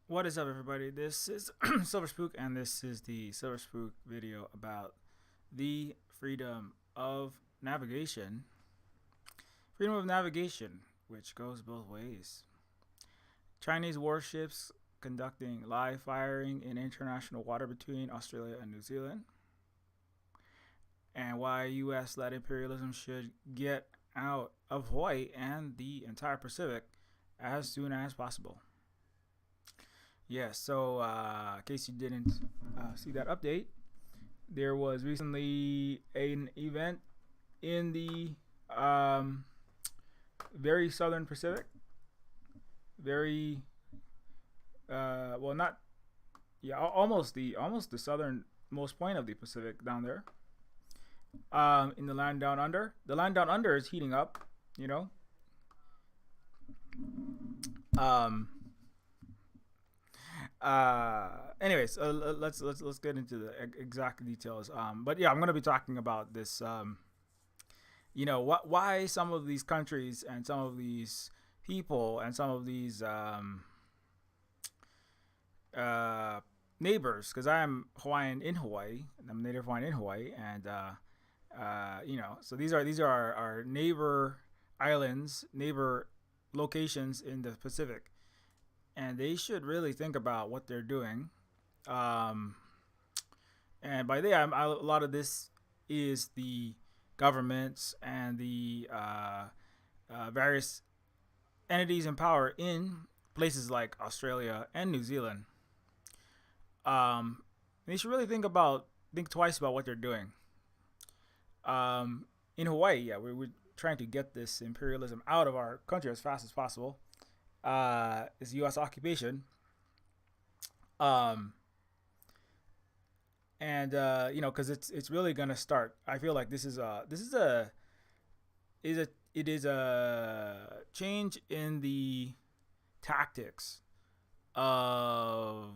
What is up, everybody? This is Silver Spook, and this is the Silver Spook video about the freedom of navigation. Freedom of navigation, which goes both ways. Chinese warships conducting live firing in international water between Australia and New Zealand, and why U.S. led imperialism should get out of Hawaii and the entire Pacific as soon as possible. Yeah, so in case you didn't see that update, there was recently an event in the very southern Pacific. Very well, not almost the southernmost point of the Pacific down there. In the land down under, the land down under is heating up. You know. Anyways, let's get into the exact details. But yeah, I'm gonna be talking about this. Why some of these countries and some of these people and some of these neighbors, because I am Hawaiian in Hawaii, and I'm Native Hawaiian in Hawaii, and so these are our neighbor islands, neighbor locations in the Pacific, and they should really think about what they're doing. And by they, a lot of this is the governments and the various entities in power in places like Australia and New Zealand. They should really think twice about what they're doing. In Hawaii, yeah, we're trying to get this imperialism out of our country as fast as possible. Is U.S. occupation, because it's really gonna start. I feel like it is a change in the tactics of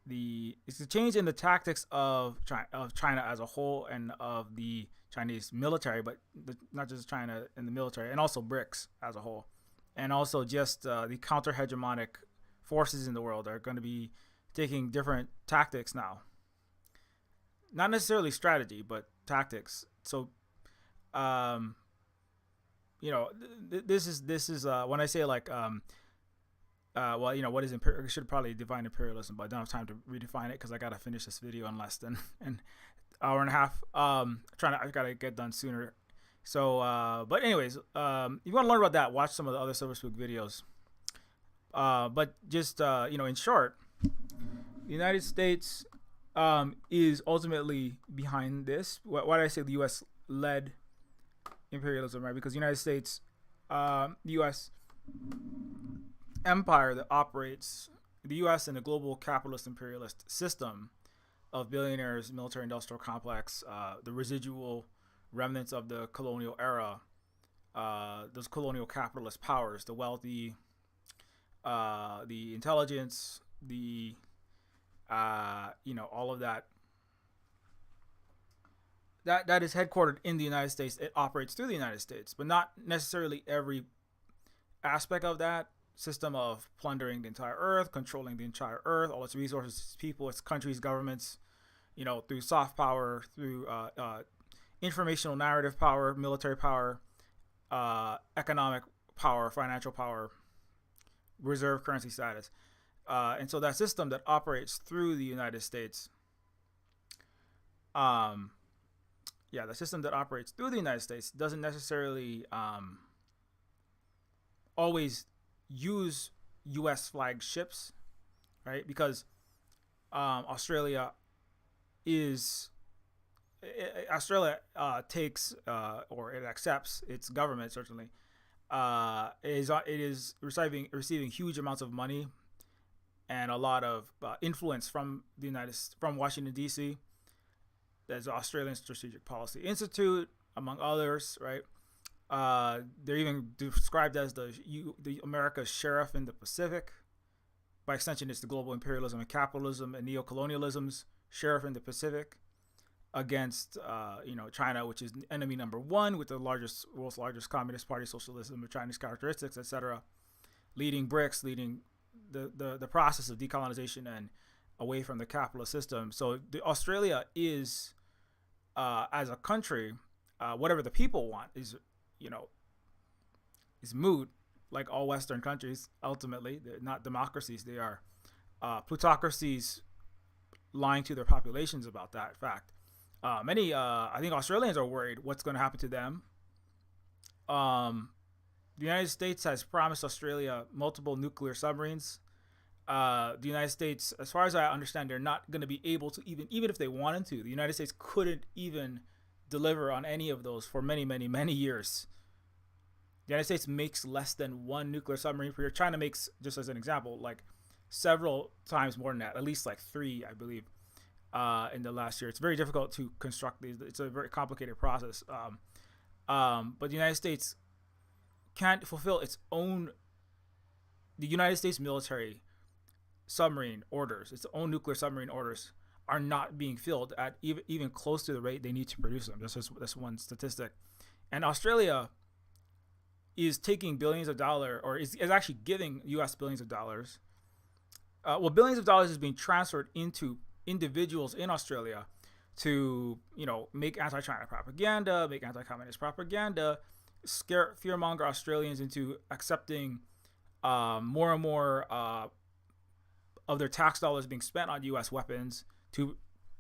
it's a change in the tactics of China as a whole, and of the Chinese military, but not just China and the military, and also BRICS as a whole. And also just the counter-hegemonic forces in the world are going to be taking different tactics now. Not necessarily strategy, but tactics. So, this is when I say like, what is I should probably define imperialism, but I don't have time to redefine it because I got to finish this video in less than an hour and a half. I gotta get done sooner. So, but anyways, if you want to learn about that, watch some of the other Silver Spook videos. But just, in short, the United States is ultimately behind this. Why did I say the U.S. led imperialism, right? Because the United States, the U.S. empire that operates the U.S. and the global capitalist imperialist system of billionaires, military industrial complex, the residual remnants of the colonial era, those colonial capitalist powers, the wealthy, the intelligence, the all of that is headquartered in the United States. It operates through the United States, but not necessarily every aspect of that system of plundering the entire earth, controlling the entire earth, all its resources, its people, its countries, governments, through soft power, through informational narrative power, military power, economic power, financial power, reserve currency status. And so that system that operates through the United States, the system that operates through the United States doesn't necessarily always use U.S. flag ships, right? Because Australia takes or it accepts, its government certainly is receiving huge amounts of money and a lot of influence from Washington D.C. There's the Australian Strategic Policy Institute, among others, right? They're even described as the America's sheriff in the Pacific. By extension, it's the global imperialism and capitalism and neocolonialism's sheriff in the Pacific against China, which is enemy number one, with the world's largest communist party, socialism with Chinese characteristics, etc. Leading BRICS, leading the process of decolonization and away from the capitalist system. So Australia is, as a country, whatever the people want is, is moot, like all Western countries. Ultimately, they're not democracies; they are plutocracies, lying to their populations about that fact. Many, I think, Australians are worried what's going to happen to them. The United States has promised Australia multiple nuclear submarines. The United States, as far as I understand, they're not going to be able to even if they wanted to. The United States couldn't even deliver on any of those for many, many, many years. The United States makes less than one nuclear submarine per year. China makes, just as an example, like several times more than that, at least like 3, I believe, in the last year. It's very difficult to construct these. It's a very complicated process. But the United States can't fulfill its own. The United States military submarine orders, its own nuclear submarine orders, are not being filled at even close to the rate they need to produce them. That's one statistic. And Australia is taking billions of dollars, or is actually giving U.S. billions of dollars. Billions of dollars is being transferred into individuals in Australia to, make anti-China propaganda, make anti-communist propaganda, fearmonger Australians into accepting more and more of their tax dollars being spent on U.S. weapons to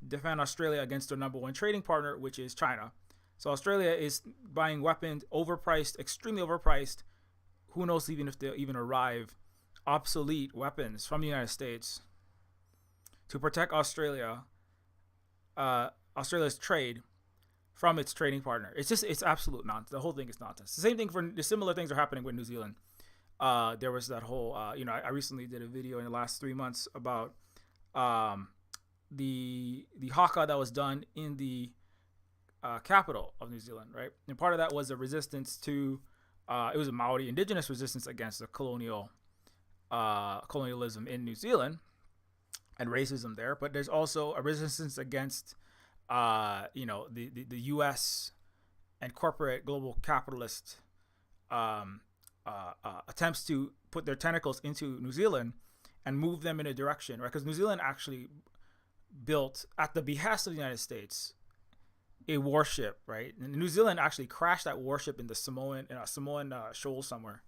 defend Australia against their number one trading partner, which is China. So Australia is buying weapons overpriced, extremely overpriced. Who knows even if they'll even arrive, obsolete weapons from the United States to protect Australia's trade from its trading partner. It's absolute nonsense. The whole thing is nonsense. The similar things are happening with New Zealand. There was that whole, I recently did a video in the last 3 months about the haka that was done in the capital of New Zealand, right? And part of that was a resistance to, it was a Maori indigenous resistance against the colonialism in New Zealand and racism there. But there's also a resistance against, the U.S. and corporate global capitalist attempts to put their tentacles into New Zealand and move them in a direction, right? Because New Zealand actually built, at the behest of the United States, a warship, right? And New Zealand actually crashed that warship in the Samoan shoal somewhere,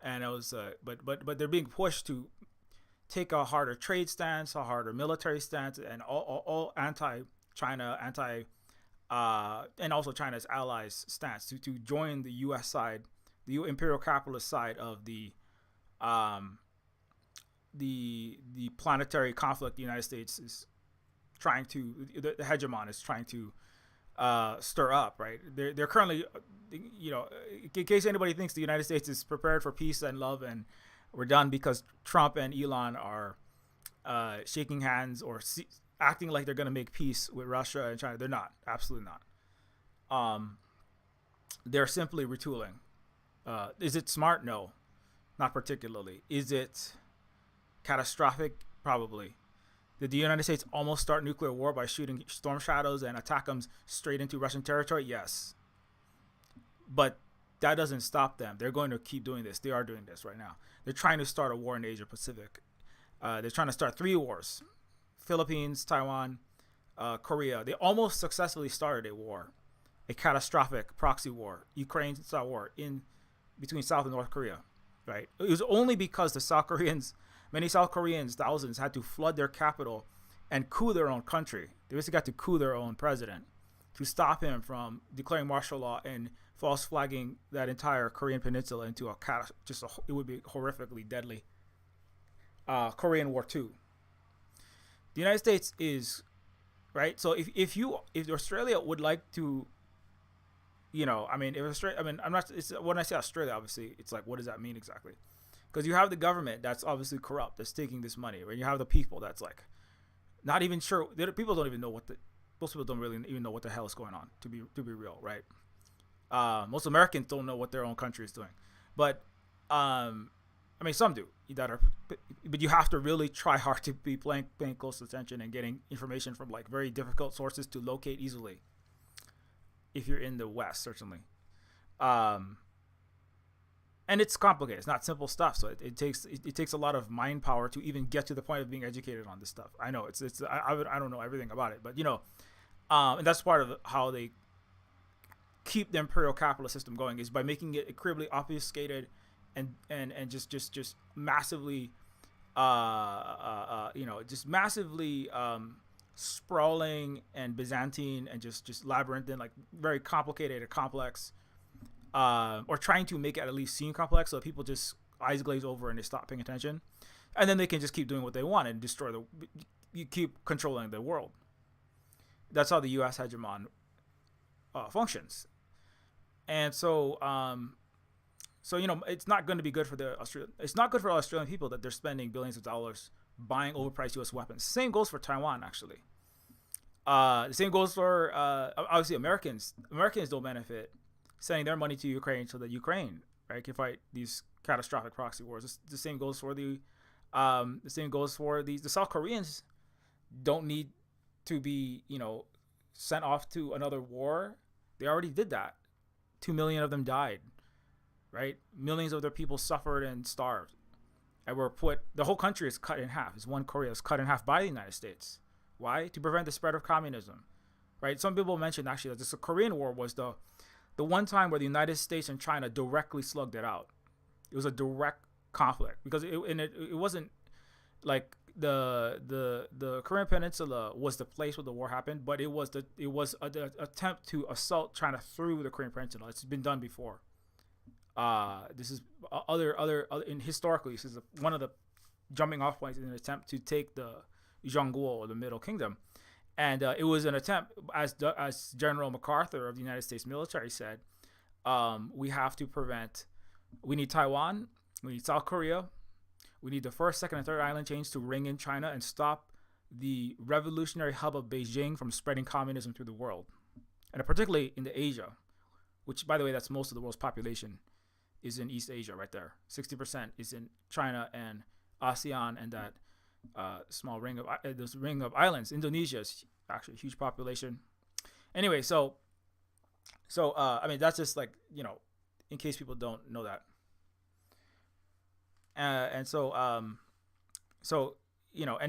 and it was, but they're being pushed to take a harder trade stance, a harder military stance, and all anti-China, and also China's allies stance to join the U.S. side, the imperial capitalist side of the planetary conflict. The United States is trying to, the hegemon is trying to stir up, right? They're currently, in case anybody thinks the United States is prepared for peace and love and we're done because Trump and Elon are shaking hands or acting like they're going to make peace with Russia and China. They're not. Absolutely not. They're simply retooling. Is it smart? No, not particularly. Is it catastrophic? Probably. Did the United States almost start nuclear war by shooting storm shadows and attack them straight into Russian territory? Yes. But that doesn't stop them. They're going to keep doing this. They are doing this right now. They're trying to start a war in Asia Pacific. They're trying to start 3 wars. Philippines, Taiwan, Korea. They almost successfully started a war, a catastrophic proxy war, Ukraine-style war in between South and North Korea, right? It was only because many South Koreans, thousands, had to flood their capital and coup their own country. They basically got to coup their own president to stop him from declaring martial law and false flagging that entire Korean peninsula into it would be horrifically deadly Korean War II. The United States is, right? So if Australia would like to, if Australia, I'm not. It's when I say Australia, obviously, it's like, what does that mean exactly? Because you have the government that's obviously corrupt, that's taking this money, right? You have the people that's like, not even sure. People don't even know most people don't really even know what the hell is going on. To be real, right? Most Americans don't know what their own country is doing, but some do. But you have to really try hard to be paying close attention and getting information from like very difficult sources to locate easily. If you're in the West, certainly. And it's complicated. It's not simple stuff. So it takes a lot of mind power to even get to the point of being educated on this stuff. I know I don't know everything about it, but and that's part of how they keep the imperial capitalist system going is by making it incredibly obfuscated and just massively just massively sprawling and Byzantine and just labyrinthine, like very complicated and complex, or trying to make it at least seem complex so that people just eyes glaze over and they stop paying attention, and then they can just keep doing what they want and destroy you keep controlling the world. That's how the U.S. hegemon functions, and so it's not going to be good for it's not good for Australian people that they're spending billions of dollars buying overpriced U.S. weapons. Same goes for Taiwan, actually. The same goes for obviously Americans. Americans don't benefit sending their money to Ukraine so that Ukraine, right, can fight these catastrophic proxy wars. The same goes for the South Koreans. Don't need to be sent off to another war. They already did that. 2 million of them died. Right, millions of their people suffered and starved, and the whole country is cut in half. It's one Korea is cut in half by the United States. Why? To prevent the spread of communism. Right. Some people mentioned actually that the Korean War was the one time where the United States and China directly slugged it out. It was a direct conflict because it wasn't like the Korean Peninsula was the place where the war happened, but it was an attempt to assault China through the Korean Peninsula. It's been done before. This is historically, this is one of the jumping off points in an attempt to take the Zhongguo, or the Middle Kingdom, and it was an attempt, as General MacArthur of the United States military said, we need Taiwan, we need South Korea, we need the first, second, and third island chains to ring in China and stop the revolutionary hub of Beijing from spreading communism through the world, and particularly in the Asia, which, by the way, that's most of the world's population is in East Asia right there. 60% is in China and ASEAN and that small ring of islands. Indonesia is actually a huge population. Anyway, so I mean, that's just like, in case people don't know that. And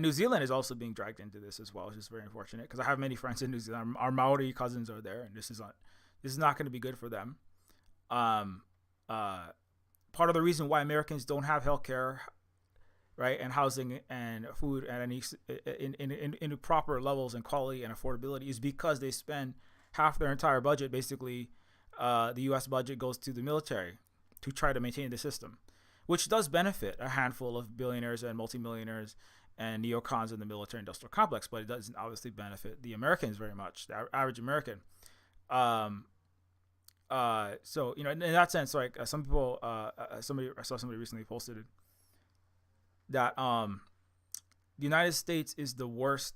New Zealand is also being dragged into this as well, which is very unfortunate because I have many friends in New Zealand. Our Maori cousins are there, and this is not going to be good for them. Part of the reason why Americans don't have healthcare, right, and housing and food at any in proper levels and quality and affordability is because they spend half their entire budget, basically, the U.S. budget goes to the military to try to maintain the system, which does benefit a handful of billionaires and multimillionaires and neocons in the military-industrial complex, but it doesn't obviously benefit the Americans very much, the average American. So in that sense, like some people, I saw somebody recently posted that the United States is the worst.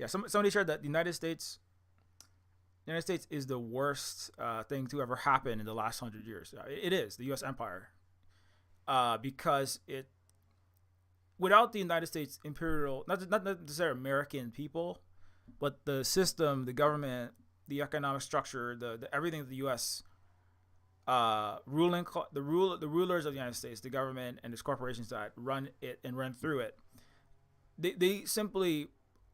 Somebody shared that the United States is the worst thing to ever happen in the last 100 years. It is the U.S. empire, because without the United States imperial, not necessarily American people, but the system, the government, the economic structure, the everything of the U.S. The rulers of the United States, the government, and its corporations that run it and run through it, they simply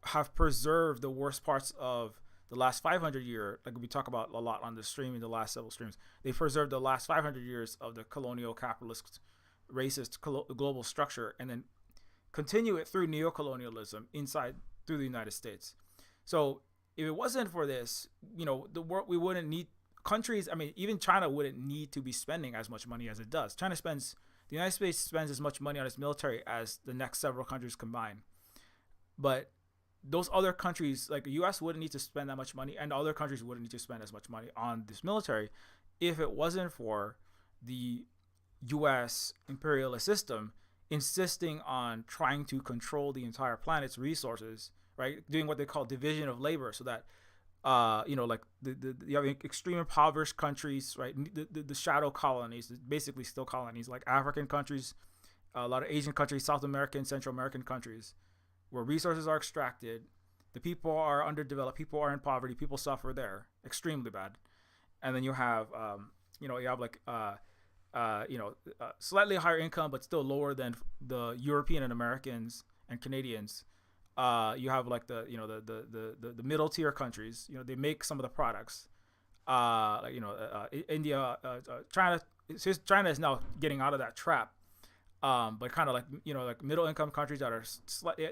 have preserved the worst parts of the last 500 years, like we talk about a lot on the stream in the last several streams. They preserved the last 500 years of the colonial, capitalist, racist global structure, and then continue it through neocolonialism through the United States. So if it wasn't for this, the world, we wouldn't need countries. I mean, even China wouldn't need to be spending as much money as it does. The United States spends as much money on its military as the next several countries combined. But those other countries, like the U.S., wouldn't need to spend that much money, and other countries wouldn't need to spend as much money on this military if it wasn't for the U.S. imperialist system insisting on trying to control the entire planet's resources, right? Doing what they call division of labor, so that like you have extreme impoverished countries, right? The shadow colonies, basically still colonies, like African countries, a lot of Asian countries, South American, Central American countries, where resources are extracted The people are underdeveloped. People are in poverty. People suffer there extremely bad. And then you have, you have like, slightly higher income, but still lower than the European and Americans and Canadians. You have like the middle tier countries. They make some of the products. India, China. China is now getting out of that trap. But kind of like like middle income countries that are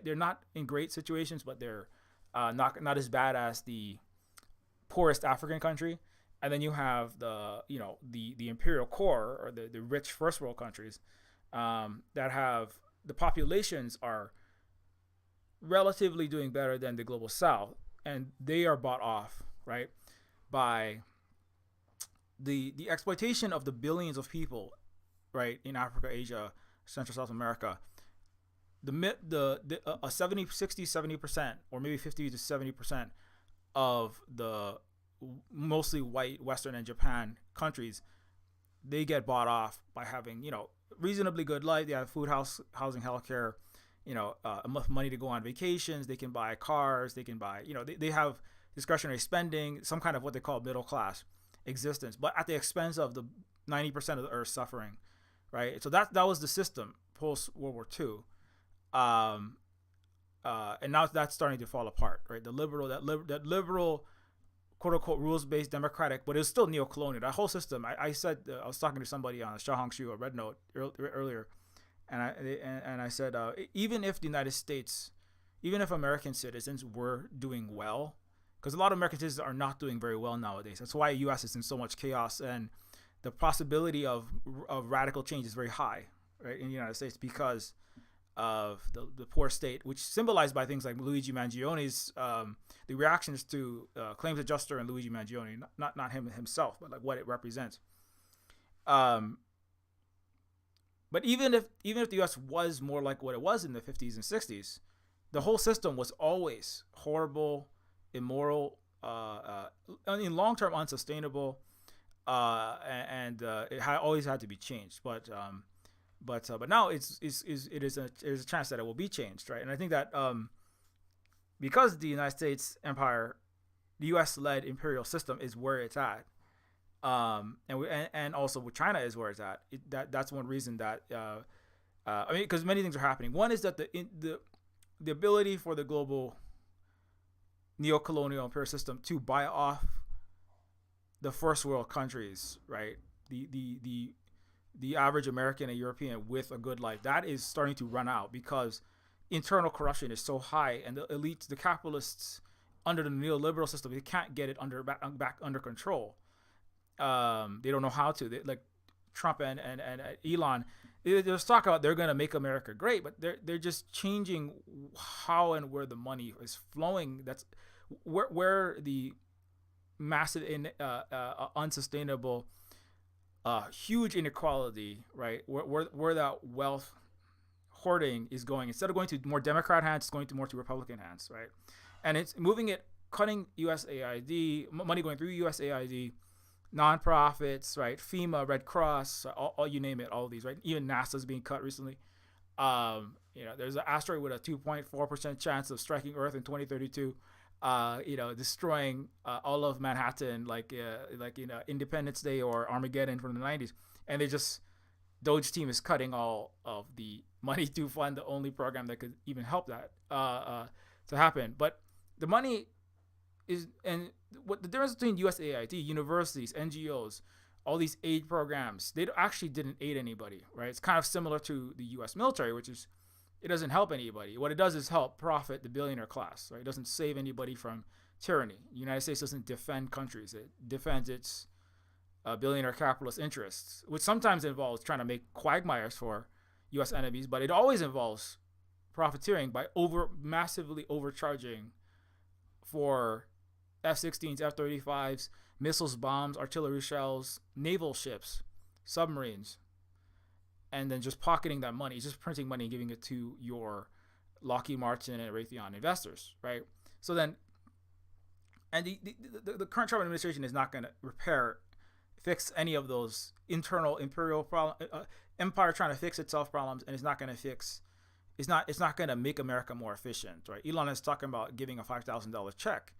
they're not in great situations, but they're not as bad as the poorest African country. And then you have the imperial core, or the rich first world countries that have the populations are relatively doing better than the global south, and they are bought off, right, by the exploitation of the billions of people, right, in Africa, Asia, Central South America. A 70, 60, 70%, or maybe 50 to 70% of the mostly white Western and Japan countries, they get bought off by having reasonably good life. They have food, housing, healthcare, enough money to go on vacations. They can buy cars. They can buy they have discretionary spending, some kind of what they call middle class existence, but at the expense of the 90% of the earth suffering, right? So that was the system post World War II, and now that's starting to fall apart, right? The liberal quote unquote rules based democratic, but it's still neo-colonial. That whole system. I said I was talking to somebody on Shahongshu, a Red Note earlier, and I said even if the United States, even if American citizens were doing well, because a lot of American citizens are not doing very well nowadays. That's why the U.S. is in so much chaos, and the possibility of radical change is very high, right, in the United States, because of the poor state, which symbolized by things like Luigi Mangioni's the reactions to claims adjuster and Luigi Mangione, not him himself, but like what it represents. But even if the U.S. was more like what it was in the 50s and 60s, the whole system was always horrible, immoral, in long term unsustainable, and it always had to be changed. But now it is a chance that it will be changed, right? And I think that because the United States empire, the U.S.-led imperial system is where it's at, and also with China is where it's at. That's one reason that because many things are happening. One is that the ability for the global neo-colonial imperial system to buy off the first world countries, right? The average American and European with a good life, that is starting to run out because internal corruption is so high, and the elites, the capitalists under the neoliberal system, they can't get it back under control. They don't know how to. Like Trump and Elon, there's talk about they're going to make America great, but they're just changing how and where the money is flowing. That's where the massive unsustainable huge inequality, right, where that wealth hoarding is going. Instead of going to more Democrat hands, it's going to more to Republican hands, right? And it's moving it, cutting USAID, money going through USAID, nonprofits, right? FEMA, Red Cross, all you name it, all of these, right? Even NASA's being cut recently. There's an asteroid with a 2.4% chance of striking Earth in 2032. Destroying all of Manhattan, like Independence Day or Armageddon from the 90s, and Doge team is cutting all of the money to fund the only program that could even help that to happen. But the money is, and what the difference between USAID, universities, NGOs, all these aid programs, they actually didn't aid anybody, right? It's kind of similar to the U.S. military, which is, it doesn't help anybody. What it does is help profit the billionaire class, right? It doesn't save anybody from tyranny. The United States doesn't defend countries. It defends its billionaire capitalist interests, which sometimes involves trying to make quagmires for U.S. enemies, but it always involves profiteering by massively overcharging for F-16s, F-35s, missiles, bombs, artillery shells, naval ships, submarines, and then just pocketing that money, just printing money and giving it to your Lockheed Martin and Raytheon investors, right? So then, and the current Trump administration is not going to fix any of those internal imperial empire trying to fix itself problems, and it's not going to fix it's not going to make America more efficient, right? Elon is talking about giving a $5,000 check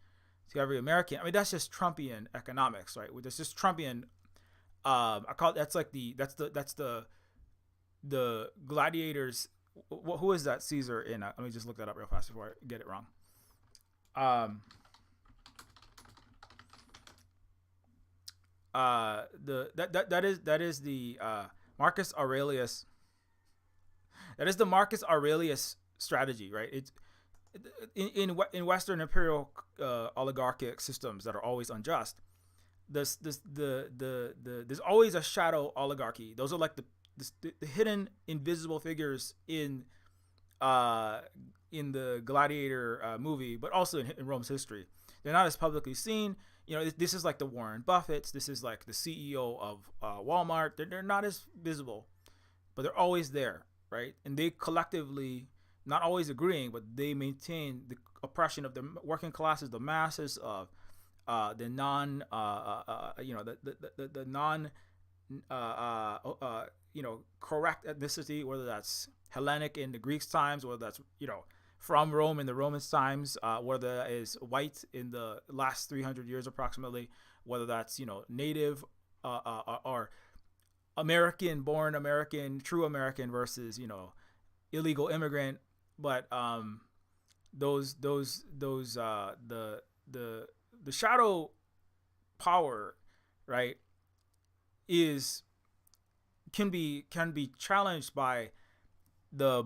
to every American. I mean, that's just Trumpian economics, right? That's just Trumpian. I call it, that's the gladiators. Who is that Caesar in? Let me just look that up real fast before I get it wrong. That is the Marcus Aurelius. That is the Marcus Aurelius strategy, right? It's in Western imperial oligarchic systems that are always unjust. There's always a shadow oligarchy. Those are like the hidden invisible figures in the Gladiator movie, but also in Rome's history. They're not as publicly seen. You know, this is like the Warren Buffetts. This is like the CEO of Walmart. They're not as visible, but they're always there, right? And they collectively, not always agreeing, but they maintain the oppression of the working classes, the masses, of the non, the non, correct ethnicity, whether that's Hellenic in the Greeks' times, whether that's from Rome in the Romans' times, whether that is white in the last 300 years approximately, whether that's native or American-born American, true American versus illegal immigrant. But the shadow power, right, can be challenged by the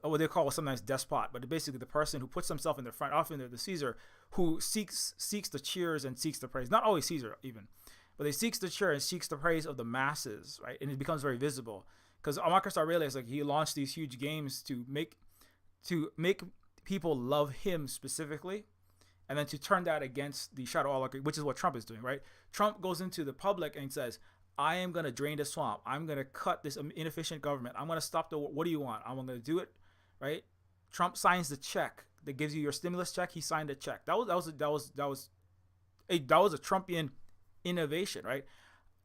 what they call sometimes despot, but basically the person who puts himself in the front. Often they're the Caesar who seeks the cheers and seeks the praise. Not always Caesar even, but they seeks the cheer and seeks the praise of the masses, right? And it becomes very visible because Marcus Aurelius, like, he launched these huge games to make people love him specifically, and then to turn that against the shadow oligarchy, which is what Trump is doing, right? Trump goes into the public and says, I am going to drain the swamp. I'm going to cut this inefficient government. I'm going to stop the war. What do you want? I'm going to do it, right? Trump signs the check that gives you your stimulus check. He signed a check. That was a Trumpian innovation, right?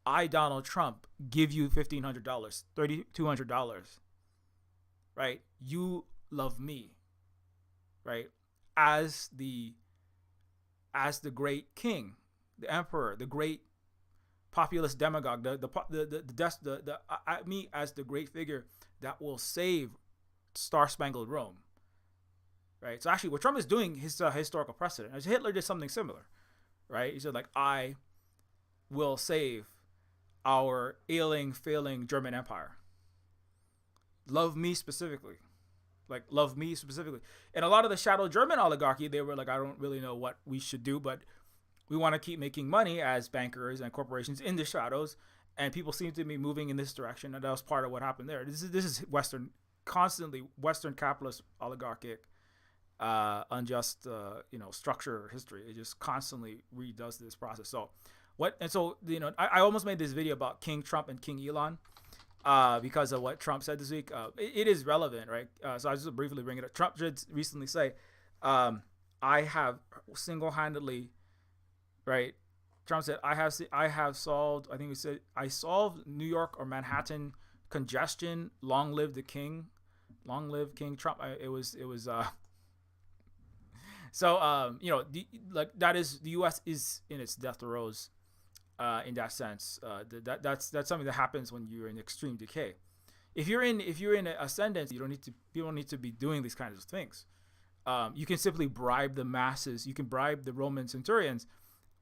I, Donald Trump, give you $1,500, $3,200, right? You love me, right? As the great king, the emperor, the great populist demagogue, me as the great figure that will save Star-Spangled Rome, right? So actually, what Trump is doing, his historical precedent, as Hitler did something similar, right? He said, like, I will save our failing German Empire. Love me specifically. And a lot of the shadow German oligarchy, they were like, I don't really know what we should do, but we want to keep making money as bankers and corporations in the shadows, and people seem to be moving in this direction, and that was part of what happened there. This is constantly Western capitalist oligarchic, unjust, structure history. It just constantly redoes this process. So I almost made this video about King Trump and King Elon, because of what Trump said this week. It is relevant, right? So I just briefly bring it up. Trump did recently say, I have single-handedly, right? Trump said, I have solved, I think he said, I solved New York or Manhattan congestion. Long live the king. Long live King Trump. That is, the U.S. is in its death throes, in that sense. That's something that happens when you're in extreme decay. If you're in ascendance, you don't need to be doing these kinds of things. You can simply bribe the masses. You can bribe the Roman centurions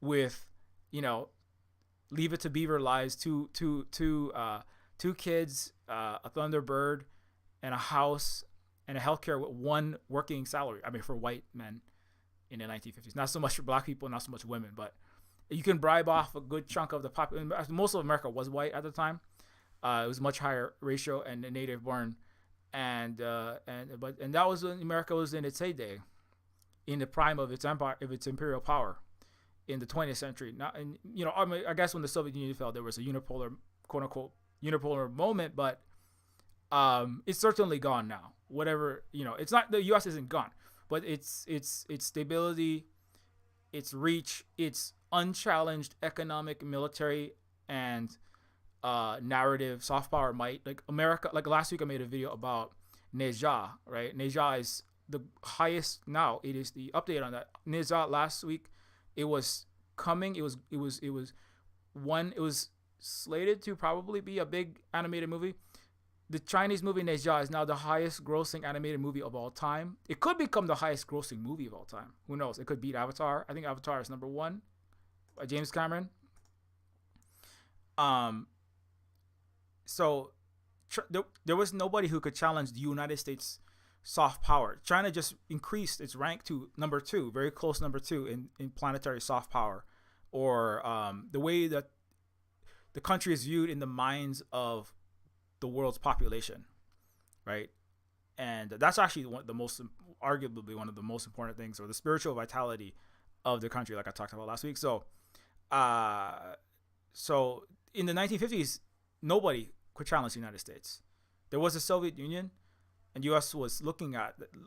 with, Leave It to Beaver lies, two kids, a Thunderbird, and a house, and a healthcare with one working salary. I mean, for white men in the 1950s, not so much for black people, not so much women, but you can bribe off a good chunk of the population. Most of America was white at the time. It was much higher ratio and native born, and that was when America was in its heyday, in the prime of its empire, of its imperial power, in the 20th century. I guess when the Soviet Union fell, there was a unipolar, quote unquote, unipolar moment, but it's certainly gone now. Whatever, it's not, the U.S. isn't gone, but its stability, its reach, its unchallenged economic, military, and narrative soft power might, like America. Like last week I made a video about Neja, right? Neja is the highest now. It is the update on that. Neja last week, it was coming. It was slated to probably be a big animated movie. The Chinese movie Neja is now the highest grossing animated movie of all time. It could become the highest grossing movie of all time. Who knows? It could beat Avatar. I think Avatar is number one by James Cameron. Um, so there was nobody who could challenge the United States soft power. China just increased its rank to number two, very close number two in planetary soft power, or the way that the country is viewed in the minds of the world's population, right? And that's actually arguably one of the most important things, or the spiritual vitality of the country, like I talked about last week. So in the 1950s, nobody could challenge the United States. There was the Soviet Union, and U.S. was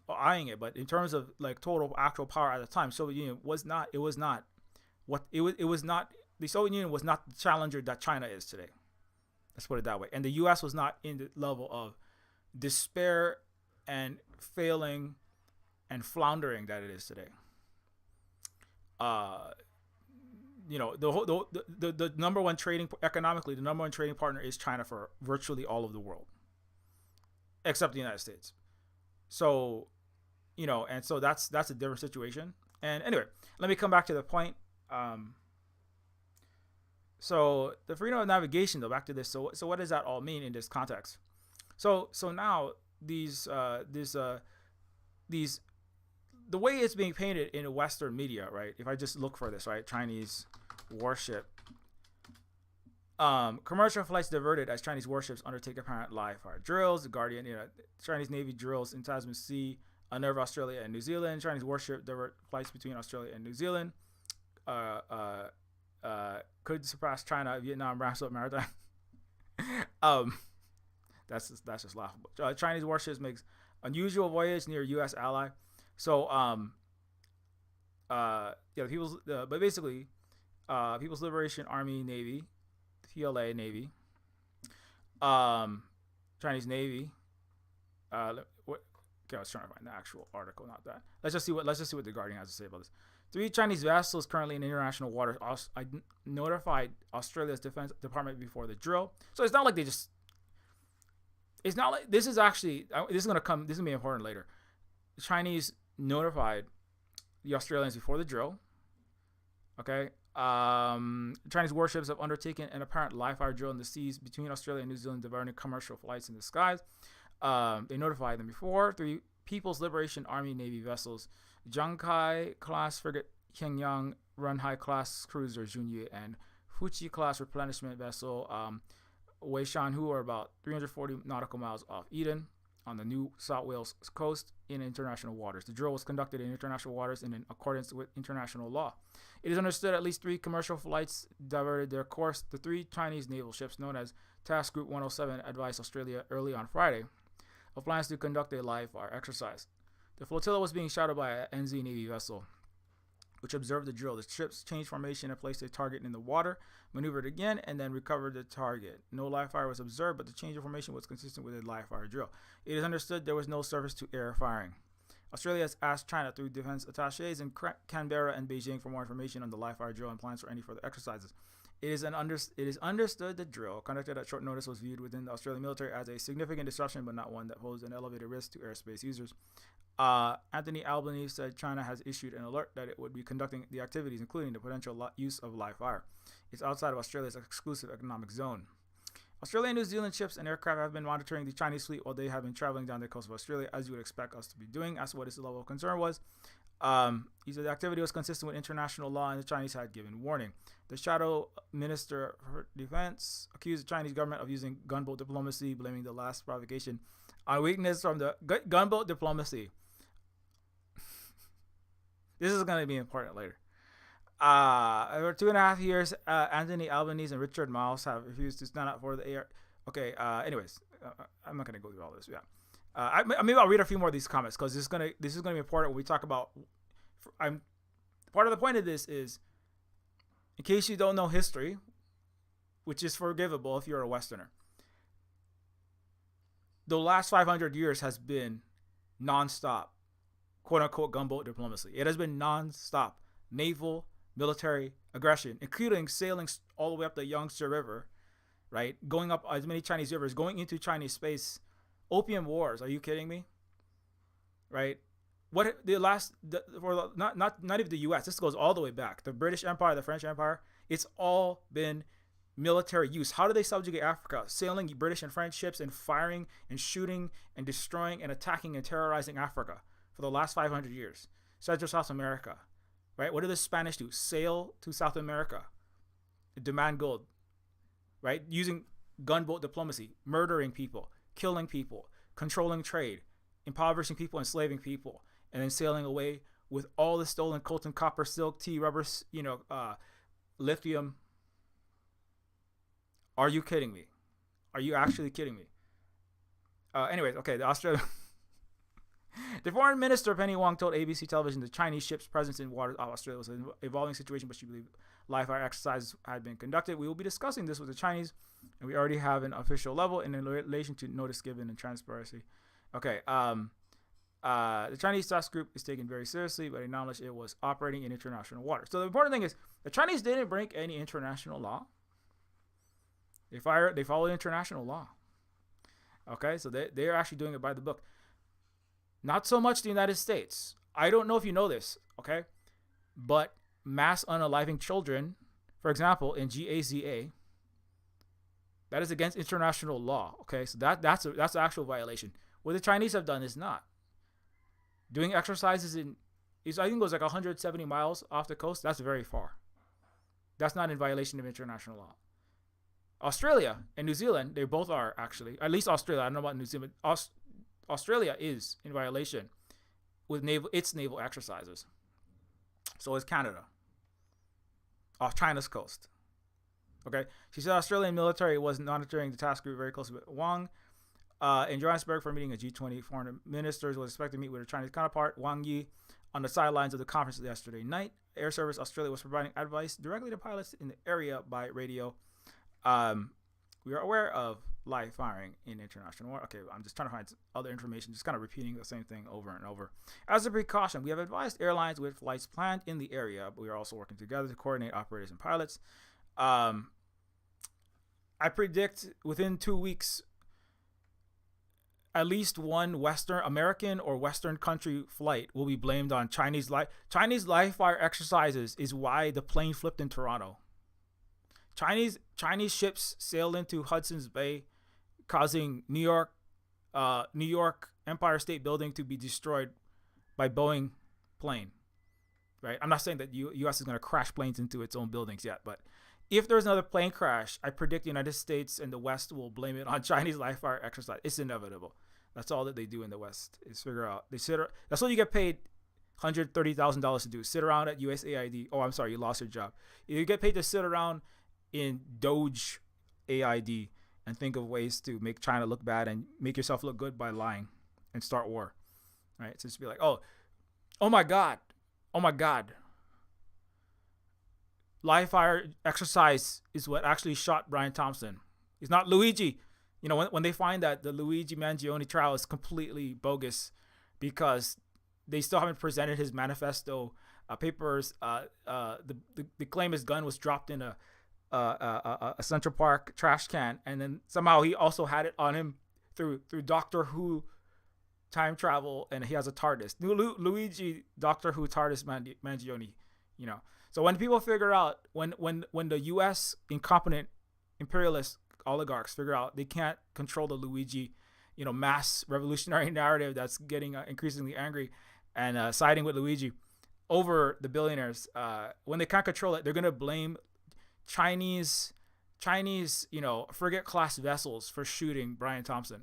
eyeing it, but in terms of like total actual power at the time, Soviet Union was not. It was not what it was not. The Soviet Union was not the challenger that China is today. Let's put it that way. And the U.S. was not in the level of despair and failing and floundering that it is today. The number one trading economically, the number one trading partner is China for virtually all of the world, except the United States. So, and so that's a different situation. And anyway, let me come back to the point. So the freedom of navigation, though, back to this. So what does that all mean in this context? So now these the way it's being painted in the Western media, right? If I just look for this, right, Chinese warship, commercial flights diverted as Chinese warships undertake apparent live fire drills. The Guardian, Chinese Navy drills in Tasman Sea unnerve Australia and New Zealand. Chinese warship divert flights between Australia and New Zealand. Could surpass China, Vietnam, ramps up maritime. That's just laughable. Chinese warships makes unusual voyage near U.S. ally. So but basically, People's Liberation Army Navy, PLA Navy, Chinese Navy. I was trying to find the actual article, not that. Let's just see what the Guardian has to say about this. 3 Chinese vessels currently in international waters notified Australia's Defense Department before the drill. So it's not like this is going to be important later. The Chinese notified the Australians before the drill. Okay. Chinese warships have undertaken an apparent live fire drill in the seas between Australia and New Zealand, diverting commercial flights in the skies. They notified them before. 3 People's Liberation Army Navy vessels, Zhangkai class frigate Hengyang, Runhai class cruiser Junyi, and Fuchi class replenishment vessel Weishan, who are about 340 nautical miles off Eden on the New South Wales coast in international waters. The drill was conducted in international waters and in accordance with international law. It is understood at least 3 commercial flights diverted their course. The 3 Chinese naval ships known as Task Group 107 advised Australia early on Friday of plans to conduct a live fire exercise. The flotilla was being shadowed by an NZ Navy vessel, which observed the drill. The ships changed formation and placed a target in the water, maneuvered again, and then recovered the target. No live fire was observed, but the change of formation was consistent with a live fire drill. It is understood there was no surface-to-air firing. Australia has asked China through defense attaches in Canberra and Beijing for more information on the live fire drill and plans for any further exercises. It is understood the drill, conducted at short notice, was viewed within the Australian military as a significant disruption, but not one that posed an elevated risk to airspace users. Anthony Albanese said China has issued an alert that it would be conducting the activities, including the potential use of live fire. It's outside of Australia's exclusive economic zone. Australia and New Zealand ships and aircraft have been monitoring the Chinese fleet while they have been traveling down the coast of Australia, as you would expect us to be doing. As to what his level of concern was, he said the activity was consistent with international law and the Chinese had given warning. The Shadow Minister for Defense accused the Chinese government of using gunboat diplomacy, blaming the last provocation on weakness from the gunboat diplomacy. This is going to be important later. Over 2.5 years, Anthony Albanese and Richard Miles have refused to stand up for the air. Okay. Anyways, I'm not going to go through all this. Yeah. Maybe I'll read a few more of these comments because this is going to be important when we talk about. Part of the point of this is, in case you don't know history, which is forgivable if you're a Westerner. the last 500 years has been nonstop, quote unquote, gunboat diplomacy. It has been nonstop naval, military aggression, including sailing all the way up the Yangtze River, right? Going up as many Chinese rivers, going into Chinese space, opium wars. Are you kidding me? Right? What the last for not even the U.S. This goes all the way back. The British Empire, the French Empire. It's all been military use. How do they subjugate Africa? Sailing British and French ships and firing and shooting and destroying and attacking and terrorizing Africa for the last 500 years. Central South America, right? What did the Spanish do? Sail to South America, demand gold, right? Using gunboat diplomacy, murdering people, killing people, controlling trade, impoverishing people, enslaving people, and then sailing away with all the stolen coltan, copper, silk, tea, rubber, lithium. Are you kidding me? Are you actually kidding me? Anyways, okay, the Australia. The foreign minister Penny Wong told ABC television the Chinese ship's presence in waters of Australia was an evolving situation, but she believed live fire exercises had been conducted. We will be discussing this with the Chinese, and we already have an official level in relation to notice given and transparency. Okay, the Chinese task group is taken very seriously, but acknowledged it was operating in international waters. So the important thing is the Chinese didn't break any international law. They follow international law. Okay, so they're actually doing it by the book. Not so much the United States. I don't know if you know this, okay? But mass unaliving children, for example, in GAZA, that is against international law, okay? So that's an actual violation. What the Chinese have done is not. Doing exercises I think it was like 170 miles off the coast. That's very far. That's not in violation of international law. Australia and New Zealand, they both are actually. At least Australia. I don't know about New Zealand. Australia is in violation with its naval exercises. So is Canada off China's coast. Okay. She said Australian military was monitoring the task group very closely with Wang. In Johannesburg for a meeting of G20 foreign ministers was expected to meet with her Chinese counterpart Wang Yi on the sidelines of the conference yesterday night. Air Service Australia was providing advice directly to pilots in the area by radio. We are aware of live firing in international war. Okay, I'm just trying to find other information, just kind of repeating the same thing over and over. As a precaution, we have advised airlines with flights planned in the area, but we are also working together to coordinate operators and pilots. I predict within 2 weeks, at least one Western American or Western country flight will be blamed on Chinese live fire exercises is why the plane flipped in Toronto. Chinese ships sailed into Hudson's Bay, causing New York Empire State Building to be destroyed by Boeing plane. Right? I'm not saying that U.S. is going to crash planes into its own buildings yet, but if there's another plane crash, I predict the United States and the West will blame it on Chinese live fire exercise. It's inevitable. That's all that they do in the West is figure out. That's what you get paid $130,000 to do. Sit around at USAID. Oh, I'm sorry, you lost your job. You get paid to sit around in Doge AID and think of ways to make China look bad and make yourself look good by lying and start war. Right? So just be like, oh my God. Live fire exercise is what actually shot Brian Thompson. It's not Luigi. You know, when they find that the Luigi Mangione trial is completely bogus because they still haven't presented his manifesto papers. The claim his gun was dropped in a Central Park trash can, and then somehow he also had it on him through Doctor Who time travel, and he has a TARDIS. Luigi Doctor Who TARDIS Mangione. You know. So when people figure out when the U.S. incompetent imperialist oligarchs figure out they can't control the Luigi, mass revolutionary narrative that's getting increasingly angry and siding with Luigi over the billionaires, when they can't control it, they're gonna blame Chinese, frigate class vessels for shooting Brian Thompson.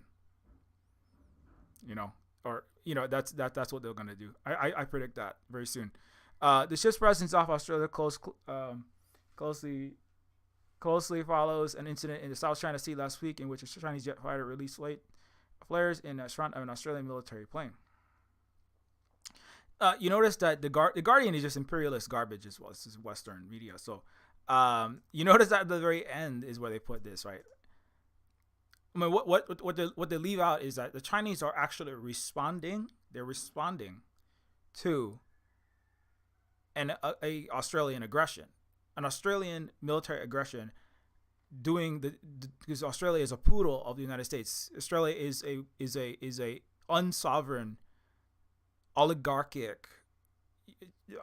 That's what they're gonna do. I predict that very soon. The ship's presence off Australia closely follows an incident in the South China Sea last week in which a Chinese jet fighter released flares in front of an Australian military plane. You notice that the Guardian is just imperialist garbage as well. This is Western media. So you notice that at the very end is where they put this, right? I mean, what they leave out is that the Chinese are actually responding. They're responding to a Australian aggression, an Australian military aggression, because Australia is a poodle of the United States. Australia is a unsovereign, oligarchic.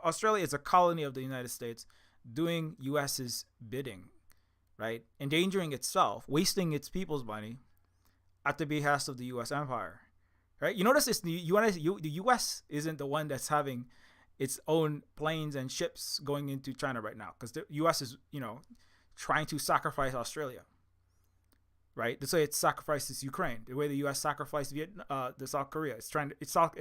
Australia is a colony of the United States, doing U.S.'s bidding, right? Endangering itself, wasting its people's money at the behest of the U.S. empire, right? You notice this: the U.S. isn't the one that's having its own planes and ships going into China right now, because the U.S. is, trying to sacrifice Australia, right? That's why it sacrifices Ukraine. The way the U.S. sacrificed the South Korea. It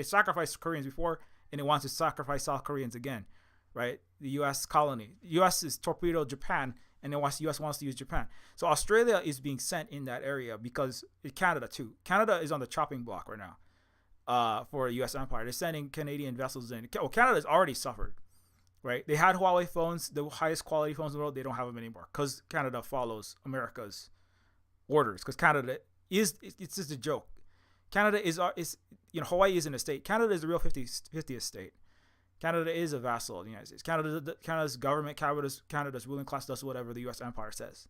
sacrificed Koreans before, and it wants to sacrifice South Koreans again, right? The U.S. colony. The U.S. is torpedoed Japan, and the U.S. wants to use Japan. So Australia is being sent in that area because Canada too. Canada is on the chopping block right now for the U.S. empire. They're sending Canadian vessels in. Well, Canada's already suffered, right? They had Huawei phones, the highest quality phones in the world. They don't have them anymore because Canada follows America's orders. Because Canada it's just a joke. Canada is Hawaii isn't a state. Canada is the real 50th state. Canada is a vassal of the United States. Canada's government, Canada's ruling class does whatever the U.S. empire says.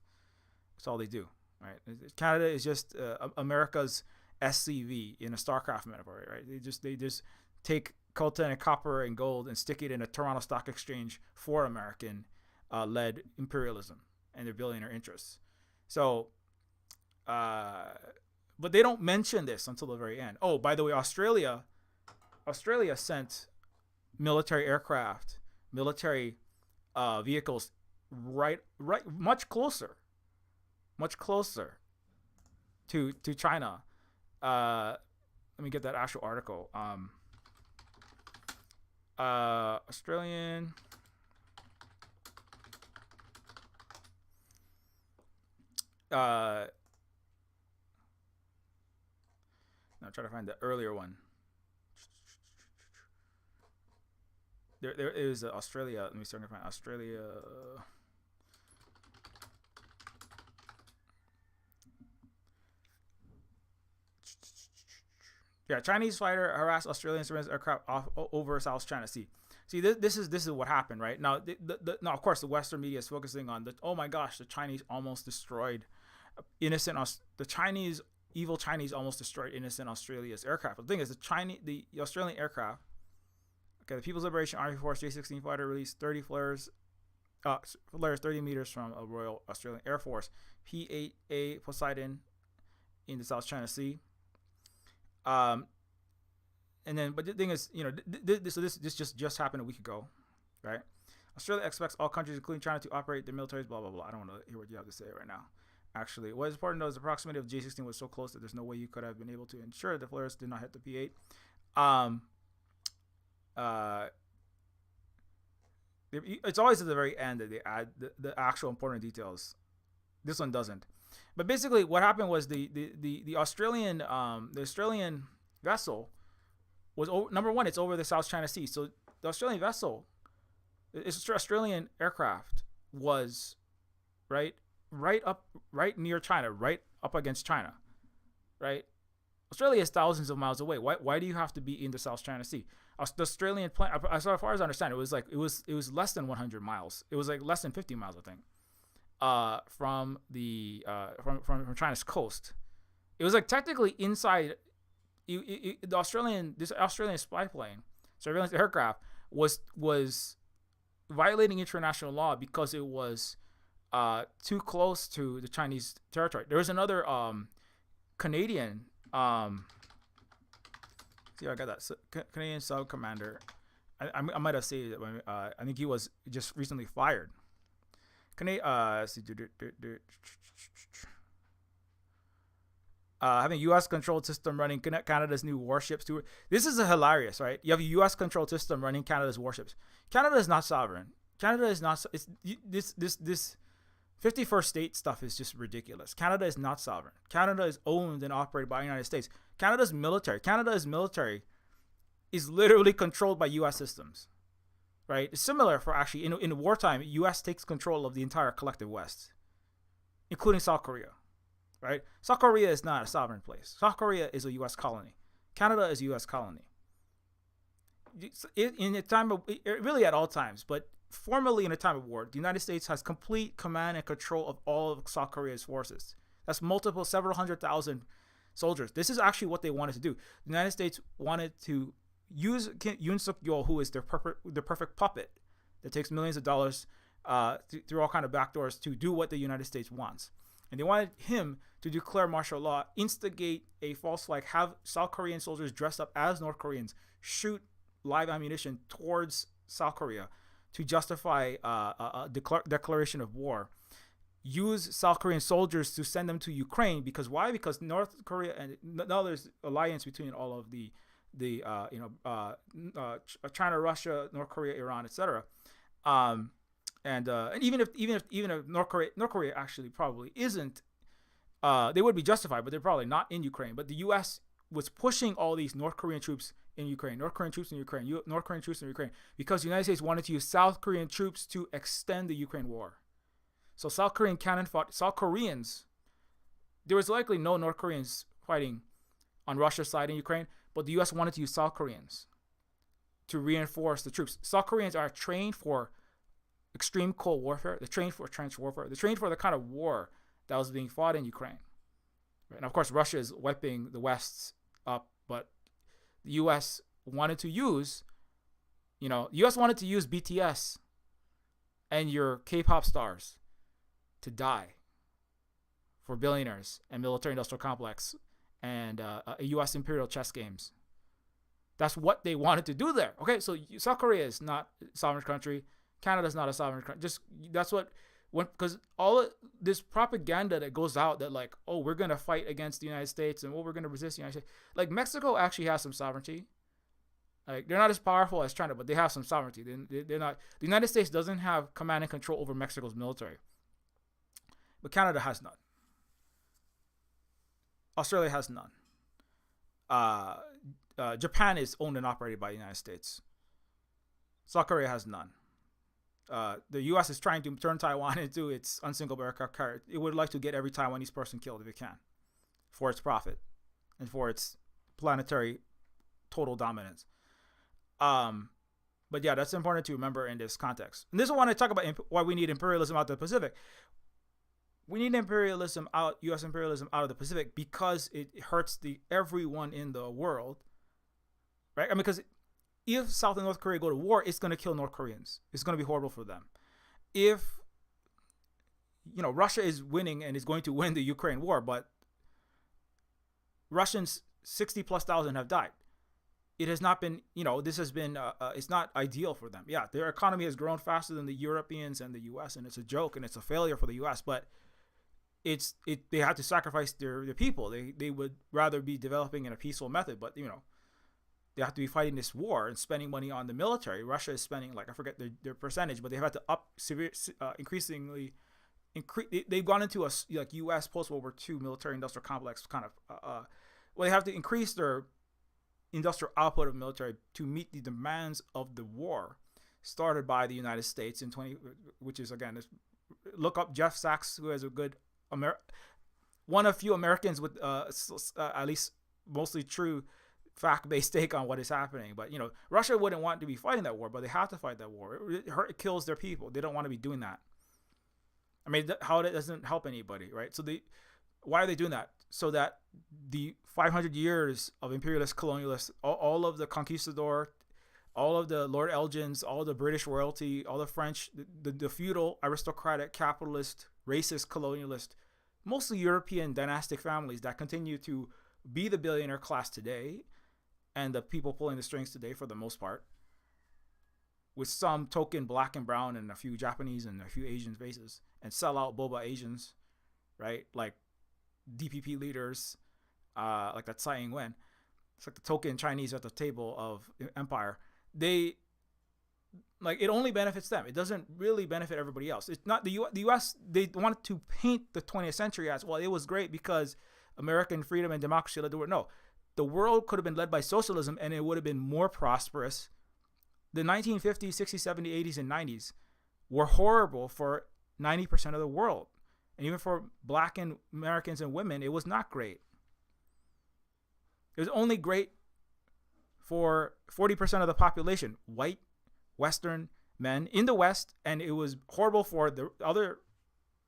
That's all they do, right? Canada is just America's SCV in a StarCraft metaphor, right? They just take coltan and copper and gold and stick it in a Toronto Stock Exchange for American led imperialism and their billionaire interests. So, but they don't mention this until the very end. Oh, by the way, Australia sent military aircraft, military vehicles right much closer to China. Let me get that actual article. Australian I'll try to find the earlier one. There is Australia. Let me start to find Australia. Yeah, Chinese fighter harassed Australian surveillance aircraft over South China Sea. See, this is what happened, right? Now, now, of course, the Western media is focusing on oh my gosh, the Chinese almost destroyed evil Chinese almost destroyed innocent Australia's aircraft. But the thing is, the Australian aircraft, okay, the People's Liberation Army Force J-16 fighter released 30 flares 30 meters from a Royal Australian Air Force P-8A Poseidon in the South China Sea. And then, but the thing is, this just happened a week ago, right? Australia expects all countries, including China, to operate their militaries, blah, blah, blah. I don't want to hear what you have to say right now. Actually, what is important though is the proximity of J-16 was so close that there's no way you could have been able to ensure the flares did not hit the P-8. It's always at the very end that they add the actual important details. This one doesn't. But basically, what happened was the Australian vessel was number one. It's over the South China Sea, so the Australian vessel, it's Australian aircraft was right near China, right up against China, right? Australia is thousands of miles away. Why do you have to be in the South China Sea? The Australian plane, as far as I understand, it was less than 100 miles. It was like less than 50 miles, I think. From China's coast, it was like technically inside. This Australian spy plane, surveillance aircraft, was violating international law because it was too close to the Chinese territory. There was another Canadian. See, I got that Canadian sub commander. I might have said it. I think he was just recently fired. Having U.S. controlled system running Canada's new warships too. This is hilarious, right? You have a U.S. controlled system running Canada's warships. Canada is not sovereign. Canada is not. It's this 51st state stuff is just ridiculous. Canada is not sovereign. Canada is owned and operated by the United States. Canada's military is literally controlled by U.S. systems, right? It's similar for actually in wartime, U.S. takes control of the entire collective West, including South Korea. right? South Korea is not a sovereign place. South Korea is a U.S. colony. Canada is a U.S. colony. In a time of, really at all times, but formally in a time of war, the United States has complete command and control of all of South Korea's forces. That's several 100,000 soldiers. This is actually what they wanted to do. The United States wanted to use Yoon Suk Yeol, who is their perfect puppet that takes millions of dollars through all kind of backdoors to do what the United States wants. And they wanted him to declare martial law, instigate a false flag, have South Korean soldiers dressed up as North Koreans shoot live ammunition towards South Korea to justify a declaration of war. Use South Korean soldiers to send them to Ukraine because why? Because North Korea and now there's alliance between all of the China, Russia, North Korea, Iran, etc. And even if North Korea actually probably isn't, they would be justified, but they're probably not in Ukraine. But the U.S. was pushing all these North Korean troops in Ukraine, North Korean troops in Ukraine, North Korean troops in Ukraine, because the United States wanted to use South Korean troops to extend the Ukraine war. So South Korean cannon fought South Koreans. There was likely no North Koreans fighting on Russia's side in Ukraine, but the U.S. wanted to use South Koreans to reinforce the troops. South Koreans are trained for extreme cold warfare. They're trained for trench warfare. They're trained for the kind of war that was being fought in Ukraine. Right? And of course, Russia is wiping the West up, but the U.S. wanted to use, U.S. wanted to use BTS and your K-pop stars to die for billionaires and military-industrial complex and U.S. imperial chess games. That's what they wanted to do there. Okay, so South Korea is not a sovereign country. Canada is not a sovereign country. Because all of this propaganda that goes out that like, oh, we're going to fight against the United States and we're going to resist the United States. Like Mexico actually has some sovereignty. Like they're not as powerful as China, but they have some sovereignty. They're not. The United States doesn't have command and control over Mexico's military. But Canada has none. Australia has none. Japan is owned and operated by the United States. South Korea has none. The U.S. is trying to turn Taiwan into its unsingled aircraft carrier. It would like to get every Taiwanese person killed if it can, for its profit and for its planetary total dominance. But yeah, that's important to remember in this context. And this is when I talk about why we need imperialism out of the Pacific. We need U.S. imperialism out of the Pacific because it hurts everyone in the world, right? I mean, because if South and North Korea go to war, it's going to kill North Koreans. It's going to be horrible for them. If, Russia is winning and is going to win the Ukraine war, but Russians 60,000+ have died. It has not been, this has been, it's not ideal for them. Yeah, their economy has grown faster than the Europeans and the U.S., and it's a joke and it's a failure for the U.S., but they have to sacrifice their people. They would rather be developing in a peaceful method, but, they have to be fighting this war and spending money on the military. Russia is spending, like, I forget their percentage, but they've had to increasingly. They've gone into a U.S. post-World War II military-industrial complex kind of. They have to increase their industrial output of military to meet the demands of the war started by the United States which is again, look up Jeff Sachs, who has a good one of few Americans with at least mostly true fact-based take on what is happening. But Russia wouldn't want to be fighting that war, but they have to fight that war. It kills their people. They don't want to be doing that. I mean, how that doesn't help anybody, right? So why are they doing that? So that the 500 years of imperialist colonialists, all of the conquistador, all of the Lord Elgins, all of the British royalty, all the French, the feudal, aristocratic, capitalist, racist, colonialist, mostly European dynastic families that continue to be the billionaire class today and the people pulling the strings today for the most part, with some token black and brown and a few Japanese and a few Asian faces, and sell out boba Asians, right? Like DPP leaders, like that Tsai Ing-wen. It's like the token Chinese at the table of empire. It only benefits them. It doesn't really benefit everybody else. It's not the U.S. They wanted to paint the 20th century as, well, it was great because American freedom and democracy led the world. No, the world could have been led by socialism and it would have been more prosperous. The 1950s, 60s, 70s, 80s, and 90s were horrible for 90% of the world. And even for black and Americans and women, it was not great. It was only great for 40% of the population, white, Western men in the West, and it was horrible for the other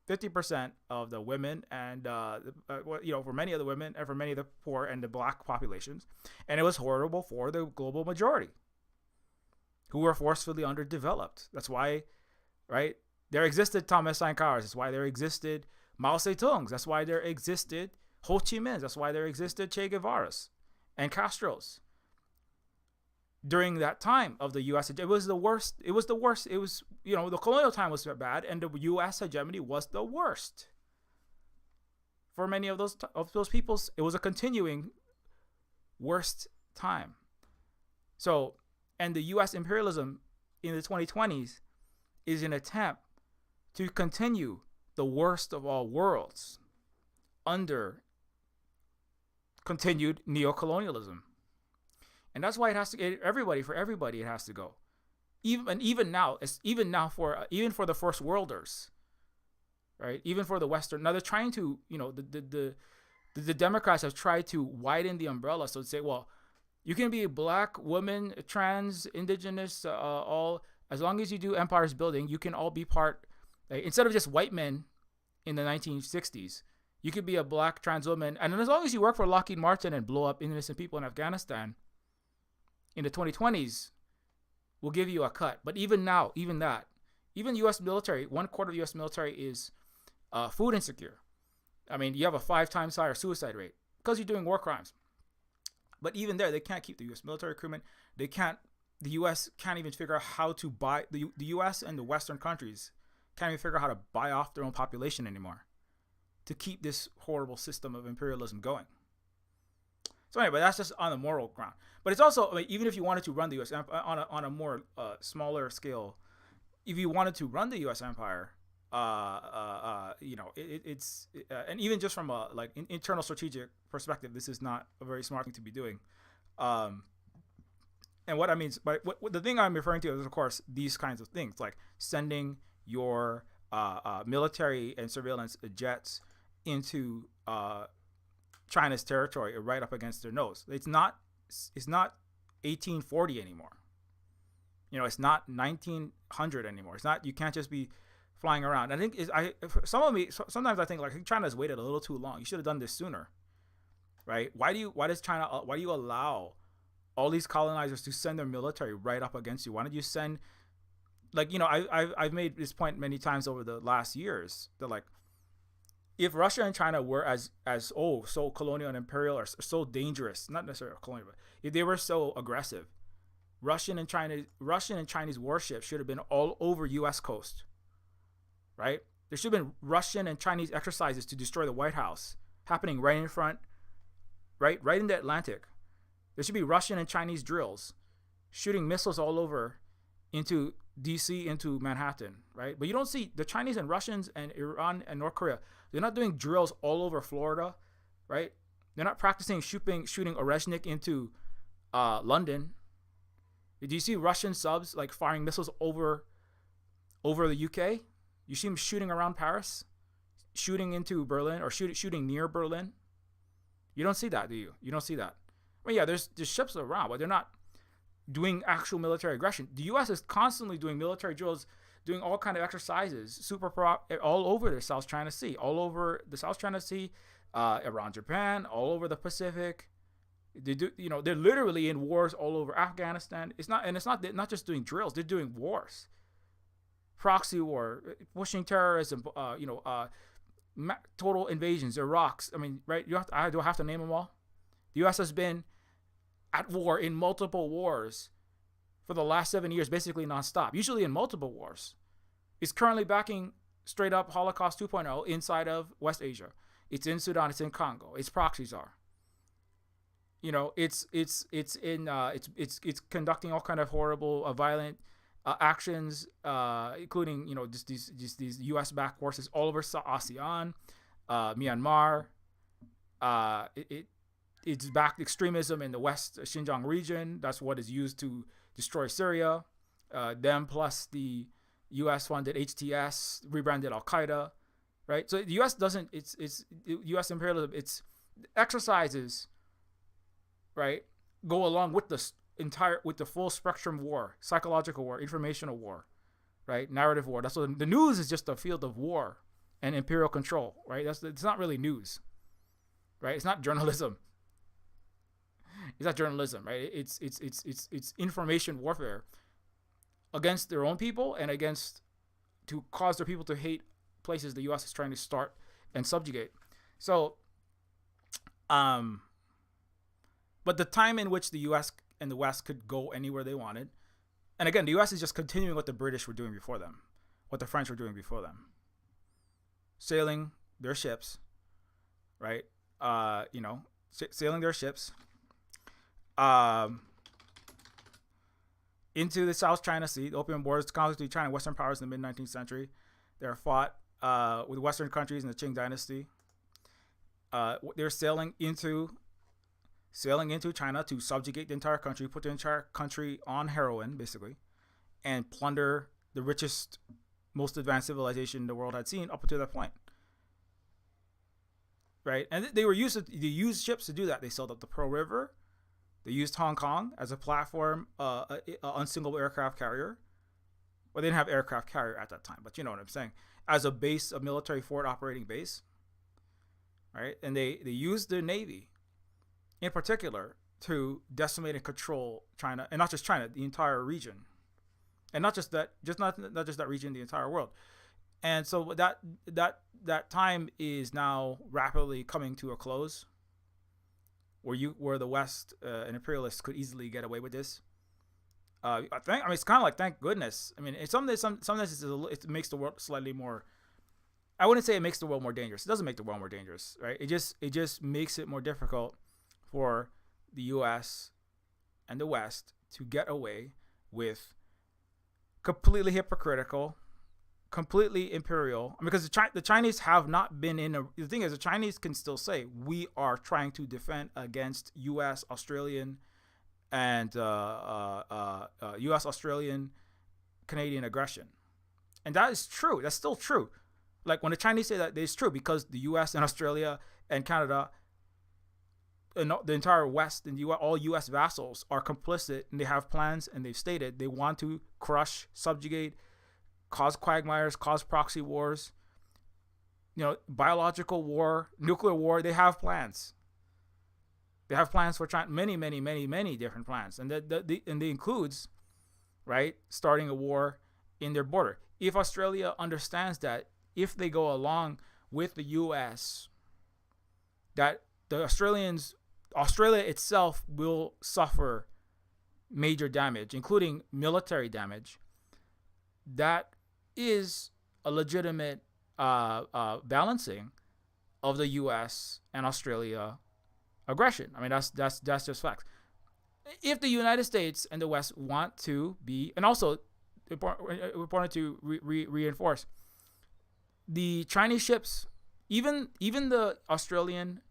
50% of the women and, for many of the women and for many of the poor and the black populations. And it was horrible for the global majority who were forcefully underdeveloped. That's why, right, there existed Thomas Sankaras. That's why there existed Mao Zedong's. That's why there existed Ho Chi Minh's. That's why there existed Che Guevara's and Castro's. During that time of the U.S., it was the worst. It was the worst. It was, the colonial time was bad, and the U.S. hegemony was the worst. For many of those peoples, it was a continuing worst time. So, and the U.S. imperialism in the 2020s is an attempt to continue the worst of all worlds under continued neocolonialism. And that's why it has to get for everybody it has to go. Even for the first worlders, right? Even for the Western. Now they're trying to, the Democrats have tried to widen the umbrella. So to say, well, you can be a black, woman, trans, indigenous, all, as long as you do empire's building, you can all be part, like, instead of just white men in the 1960s, you could be a black trans woman. And as long as you work for Lockheed Martin and blow up innocent people in Afghanistan, in the 2020s, we'll give you a cut. But even now, even U.S. military, 1/4 of the U.S. military is food insecure. I mean, you have a 5 times higher suicide rate because you're doing war crimes. But even there, they can't keep the U.S. military recruitment. The U.S. can't even figure out how to buy, the U.S. and the Western countries can't even figure out how to buy off their own population anymore to keep this horrible system of imperialism going. So anyway, that's just on the moral ground. But it's also, even if you wanted to run the U.S. on a more smaller scale, if you wanted to run the U.S. empire, it's and even just from a internal strategic perspective, this is not a very smart thing to be doing. And what I mean by the thing I'm referring to is, of course, these kinds of things, like sending your military and surveillance jets into China's territory right up against their nose. It's not 1840 anymore. It's not 1900 anymore. It's not. You can't just be flying around. I think sometimes I think like China's waited a little too long. You should have done this sooner, right? Why do you allow all these colonizers to send their military right up against you? Why don't you send, I've made this point many times over the last years that, like, if Russia and China were so colonial and imperial, or so dangerous, not necessarily colonial, but if they were so aggressive, Russian and Chinese warships should have been all over U.S. coast, right? There should have been Russian and Chinese exercises to destroy the White House happening right in front, right in the Atlantic. There should be Russian and Chinese drills shooting missiles all over into DC, into Manhattan, right? But you don't see the Chinese and Russians and Iran and North Korea. They're not doing drills all over Florida, right? They're not practicing shooting Oreshnik into London. Do you see Russian subs like firing missiles over the UK? You see them shooting around Paris, shooting into Berlin, or shooting near Berlin. You don't see that, do you? You don't see that. Well, yeah, there's ships around, but they're not doing actual military aggression. The U.S. is constantly doing military drills, doing all kind of exercises, all over the South China Sea, around Japan, all over the Pacific. They do, they're literally in wars all over Afghanistan. It's not just doing drills; they're doing wars, proxy war, pushing terrorism, total invasions, Iraqs. I mean, right? Do I have to name them all? The U.S. has been at war in multiple wars for the last 7 years, basically nonstop, usually in multiple wars. It's currently backing straight up Holocaust 2.0 inside of West Asia. It's in Sudan. It's in Congo. Its proxies are. It's conducting all kind of horrible, violent actions, including just these U.S. backed forces all over ASEAN, Myanmar. It's backed extremism in the West Xinjiang region. That's what is used to destroy Syria. Them plus the U.S. funded HTS, rebranded Al Qaeda, right? So the U.S. doesn't. It's U.S. imperialism. It's exercises, right, go along with the full spectrum war, psychological war, informational war, right, narrative war. That's what the news is, just a field of war and imperial control, right? It's not really news, right? It's not journalism. It's not journalism, right? It's information warfare against their own people and against to cause their people to hate places the U.S. is trying to start and subjugate. So, but the time in which the U.S. and the West could go anywhere they wanted, and again, the U.S. is just continuing what the British were doing before them, what the French were doing before them, sailing their ships, right? Sailing their ships into the South China Sea, the opium wars, conflicts between China and Western powers in the mid-19th century. They were fought with Western countries in the Qing Dynasty. They're sailing into China to subjugate the entire country, put the entire country on heroin, basically, and plunder the richest, most advanced civilization the world had seen up until that point. Right? And they used ships to do that. They sailed up the Pearl River. They used Hong Kong as a platform, an unsinkable aircraft carrier. Well, they didn't have aircraft carrier at that time, but you know what I'm saying. As a base, a military forward operating base, right? And they used their Navy, in particular, to decimate and control China, and not just China, the entire region, and not just that region, the entire world. And so that time is now rapidly coming to a close, where the West and imperialists could easily get away with this. It's kind of like, thank goodness. I mean, sometimes it makes the world slightly more. I wouldn't say it makes the world more dangerous. It doesn't make the world more dangerous, right? It just makes it more difficult for the U.S. and the West to get away with completely hypocritical, completely imperial. I mean, because the Chinese have not been in a. The thing is, the Chinese can still say we are trying to defend against U.S., Australian, and U.S., Australian, Canadian aggression, and that is true. That's still true. Like when the Chinese say that, it's true because the U.S. and Australia and Canada and the entire West and all U.S. vassals are complicit, and they have plans, and they've stated they want to crush, subjugate, cause quagmires, cause proxy wars, biological war, nuclear war. They have plans. They have plans for China, many, many, many, many different plans, and that includes, right, starting a war in their border. If Australia understands that, if they go along with the U.S., that the Australia itself will suffer major damage, including military damage, that is a legitimate balancing of the U.S. and Australia aggression. I mean, that's just facts. If the United States and the West want to be, and also important to reinforce, the Chinese ships, even the Australian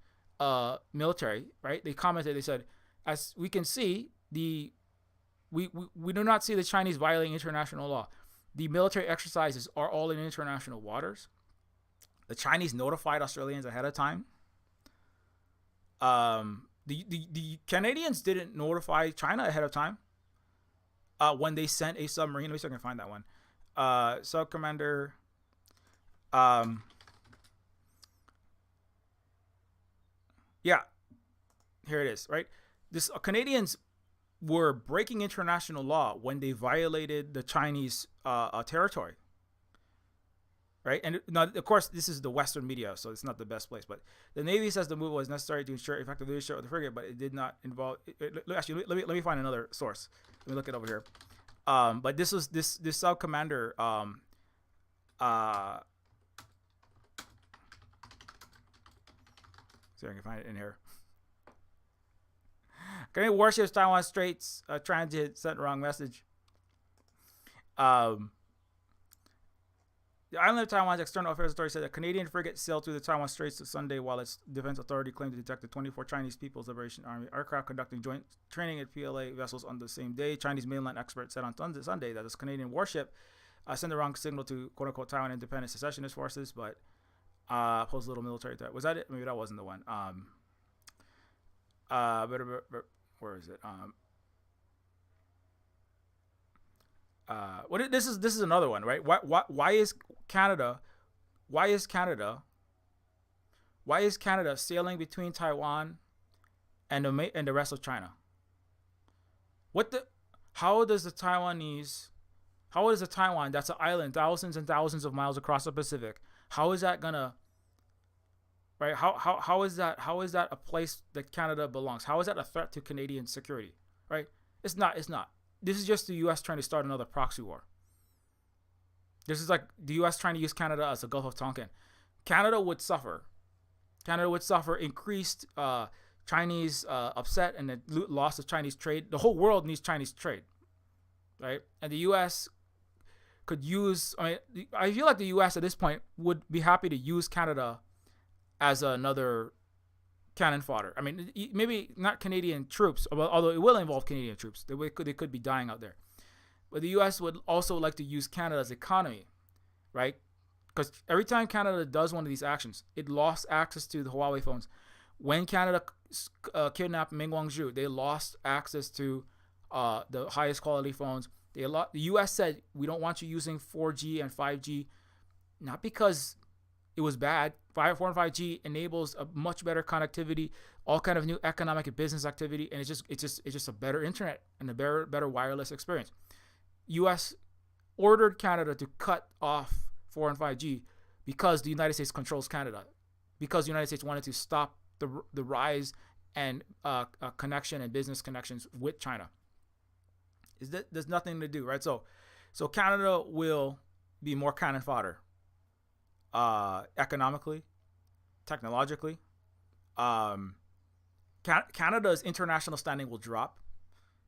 military, right? They commented. They said, as we can see, we do not see the Chinese violating international law. The military exercises are all in international waters. The Chinese notified Australians ahead of time. The Canadians didn't notify China ahead of time when they sent a submarine. Let me see if I can find that one. Sub Commander. Yeah, here it is. Right, this Canadians were breaking international law when they violated the Chinese territory. Right, and now, of course, this is the Western media, so it's not the best place. But the Navy says the move was necessary to ensure effective leadership of the frigate, but it did not involve. Actually, let me find another source. Let me look it over here. But this was this sub commander. See if I can find it in here. Canadian warships, Taiwan Straits, transit sent wrong message. The island of Taiwan's External Affairs Authority said a Canadian frigate sailed through the Taiwan Straits Sunday while its defense authority claimed to detect the 24 Chinese People's Liberation Army aircraft conducting joint training at PLA vessels on the same day. Chinese mainland experts said on Sunday that this Canadian warship sent the wrong signal to quote-unquote Taiwan independent secessionist forces, but Pose a little military threat. Was that it? Maybe that wasn't the one. Where is it? This is another one, right? Why is Canada? Why is Canada? Why is Canada sailing between Taiwan and the rest of China? What the? How does the Taiwanese? How is the Taiwan? That's an island, thousands and thousands of miles across the Pacific. How is that gonna? Right? How is that? How is that a place that Canada belongs? How is that a threat to Canadian security? Right? It's not. It's not. This is just the U.S. trying to start another proxy war. This is like the U.S. trying to use Canada as a Gulf of Tonkin. Canada would suffer. Canada would suffer increased Chinese upset and the loss of Chinese trade. The whole world needs Chinese trade, right? And the U.S. could use. I feel like the U.S. at this point would be happy to use Canada as another cannon fodder. I mean, maybe not Canadian troops, although it will involve Canadian troops. They could be dying out there. But the U.S. would also like to use Canada's economy, right? Because every time Canada does one of these actions, it lost access to the Huawei phones. When Canada kidnapped Meng Wanzhou, they lost access to the highest quality phones. The U.S. said, we don't want you using 4G and 5G, not because it was bad. 4 and 5G enables a much better connectivity, all kind of new economic and business activity, and it's just a better internet and a better wireless experience. U.S. ordered Canada to cut off 4 and 5G because the United States controls Canada, because the United States wanted to stop the rise and connection and business connections with China. There's nothing to do, right? So Canada will be more cannon fodder. Economically, technologically, Canada's international standing will drop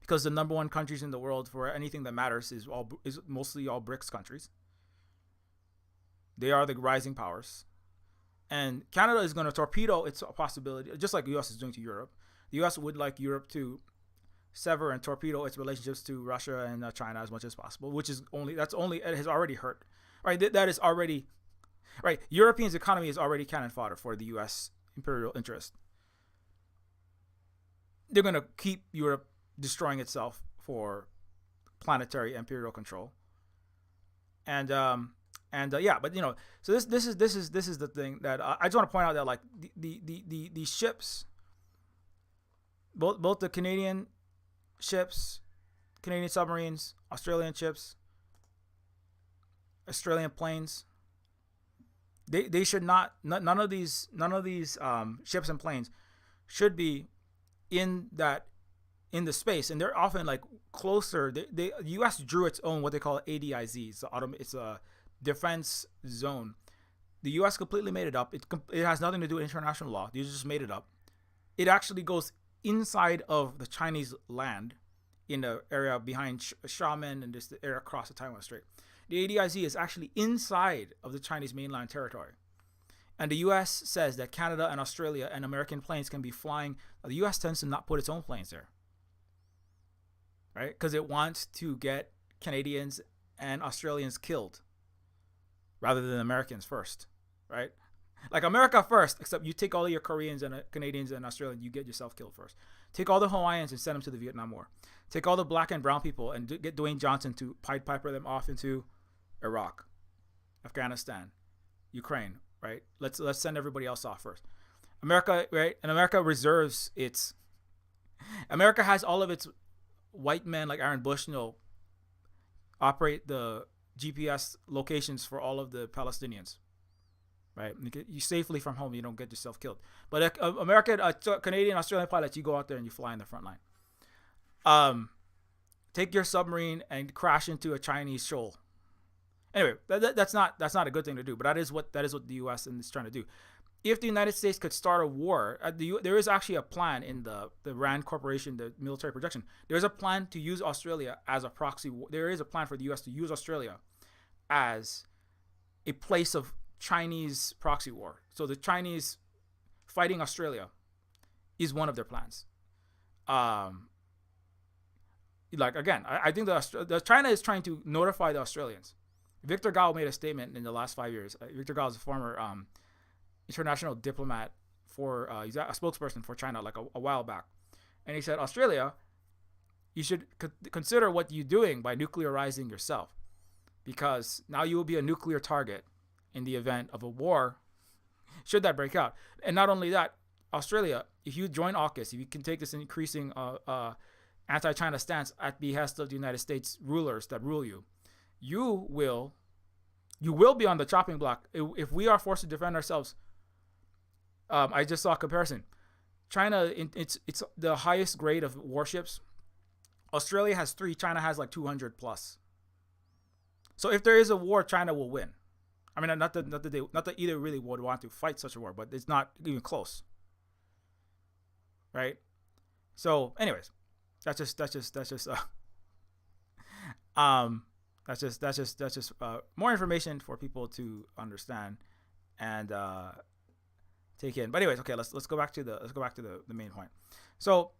because the number one countries in the world for anything that matters is mostly all BRICS countries. They are the rising powers, and Canada is going to torpedo its possibility, just like the U.S. is doing to Europe. The U.S. would like Europe to sever and torpedo its relationships to Russia and China as much as possible, which is it has already hurt, right? That is already. Right, Europeans' economy is already cannon fodder for the U.S. imperial interest. They're going to keep Europe destroying itself for planetary imperial control. And yeah, but so this is the thing that I just want to point out, that like the ships, both the Canadian ships, Canadian submarines, Australian ships, Australian planes. They should not, none of these ships and planes should be in the space, and they're often like closer. The U.S. drew its own what they call ADIZ. It's a defense zone. The U.S. completely made it up. It has nothing to do with international law. They just made it up. It actually goes inside of the Chinese land in the area behind Xiamen and just the area across the Taiwan Strait. The ADIZ is actually inside of the Chinese mainland territory. And the U.S. says that Canada and Australia and American planes can be flying. The U.S. tends to not put its own planes there, right? Because it wants to get Canadians and Australians killed rather than Americans first, right? Like America first, except you take all of your Koreans and Canadians and Australians, you get yourself killed first. Take all the Hawaiians and send them to the Vietnam War. Take all the black and brown people and get Dwayne Johnson to Pied Piper them off into Iraq, Afghanistan, Ukraine, right? Let's send everybody else off first. America, right? And America reserves its. America has all of its white men like Aaron Bush, operate the GPS locations for all of the Palestinians, right? You safely from home, you don't get yourself killed. But American, Canadian, Australian pilots, you go out there and you fly in the front line. Take your submarine and crash into a Chinese shoal. Anyway, that's not a good thing to do, but that is what the U.S. is trying to do. If the United States could start a war, there is actually a plan in the RAND Corporation, the military projection. There is a plan to use Australia as a proxy war. There is a plan for the U.S. to use Australia as a place of Chinese proxy war. So the Chinese fighting Australia is one of their plans. Like again, I think the China is trying to notify the Australians. Victor Gao made a statement in the last 5 years. Victor Gao is a former international diplomat for he's a spokesperson for China like a while back, and he said, Australia, you should consider what you're doing by nuclearizing yourself, because now you will be a nuclear target in the event of a war, should that break out. And not only that, Australia, if you join AUKUS, if you can take this increasing anti-China stance at the behest of the United States rulers that rule you, you will be on the chopping block. If we are forced to defend ourselves, I just saw a comparison. China, it's the highest grade of warships. Australia has 3. China has like 200 plus. So if there is a war, China will win. I mean, not that either really would want to fight such a war, but it's not even close, right? So, anyways, that's just more information for people to understand and take in. But anyways, okay, let's go back to the main point. So,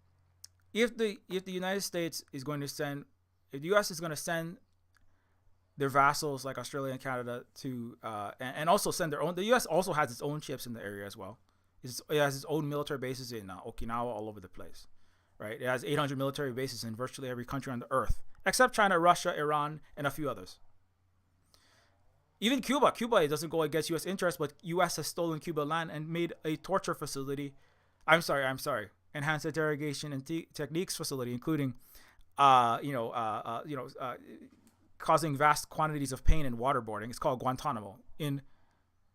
if the United States is going to send, if the U.S. is going to send their vassals like Australia and Canada to, and also send their own, the U.S. also has its own ships in the area as well. It has its own military bases in Okinawa, all over the place, right? It has 800 military bases in virtually every country on the earth, except China, Russia, Iran, and a few others. Even Cuba it doesn't go against U.S. interests, but U.S. has stolen Cuba land and made a torture facility. I'm sorry. Enhanced interrogation and techniques facility, including, causing vast quantities of pain and waterboarding. It's called Guantanamo. And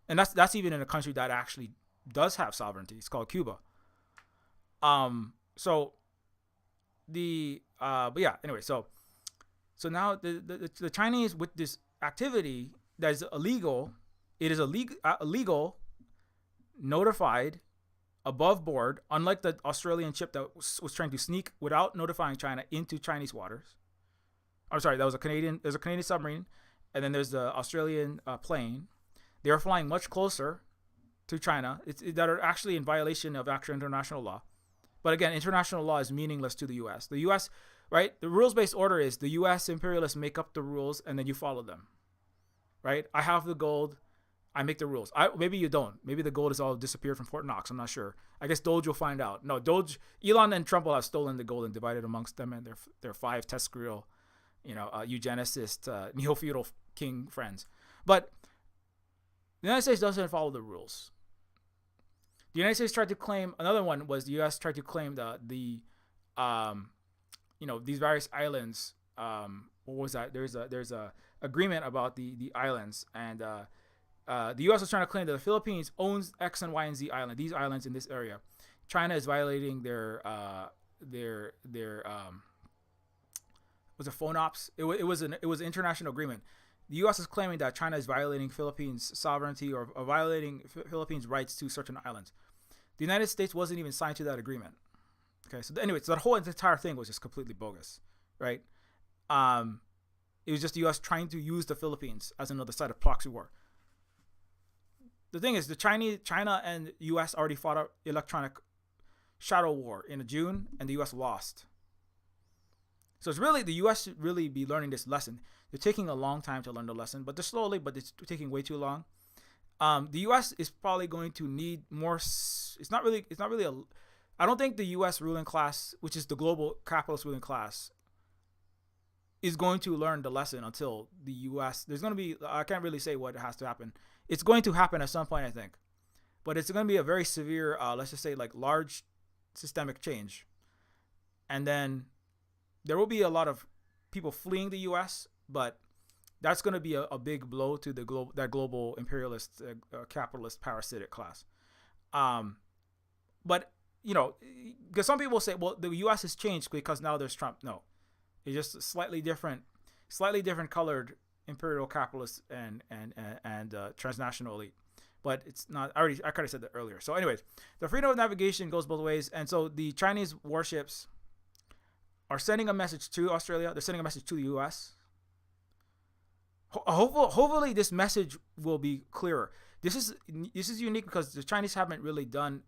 that's even in a country that actually does have sovereignty. It's called Cuba. So now the Chinese, with this activity that is illegal, it is illegal, notified, above board, unlike the Australian ship that was trying to sneak without notifying China into Chinese waters. I'm sorry, there's a Canadian submarine, and then there's the Australian plane. They are flying much closer to China that are actually in violation of actual international law. But again, international law is meaningless to the U.S. The U.S., right? The rules-based order is the U.S. imperialists make up the rules, and then you follow them, right? I have the gold. I make the rules. Maybe you don't. Maybe the gold has all disappeared from Fort Knox. I'm not sure. I guess Doge will find out. No, Elon and Trump will have stolen the gold and divided amongst them and their 5 tescrial, eugenicist, neo-feudal king friends. But the United States doesn't follow the rules. The United States tried to claim, another one was the U.S. tried to claim these various islands. What was that? There's a agreement about the islands, and the U.S. was trying to claim that the Philippines owns X and Y and Z island, these islands in this area. China is violating their was it FONOPS? It was an international agreement. The U.S. is claiming that China is violating Philippines' sovereignty or violating Philippines' rights to certain islands. The United States wasn't even signed to that agreement. Okay, so that whole entire thing was just completely bogus, right? It was just the U.S. trying to use the Philippines as another side of proxy war. The thing is, China and U.S. already fought an electronic shadow war in June, and the U.S. lost. So it's really, the U.S. should really be learning this lesson. They're taking a long time to learn the lesson, but they're slowly, but it's taking way too long. The U.S. is probably going to need more. It's not really I don't think the U.S. ruling class, which is the global capitalist ruling class, is going to learn the lesson until the U.S. There's going to be, I can't really say what has to happen. It's going to happen at some point, I think. But it's going to be a very severe, let's just say like large systemic change. And then there will be a lot of people fleeing the U.S., but that's going to be a big blow to that global imperialist, capitalist, parasitic class. But, because some people say, well, the U.S. has changed because now there's Trump. No, it's just slightly different colored imperial capitalist and transnational elite. But it's not, I kind of said that earlier. So anyways, the freedom of navigation goes both ways. And so the Chinese warships are sending a message to Australia. They're sending a message to the U.S. Hopefully this message will be clearer. This is unique because the Chinese haven't really done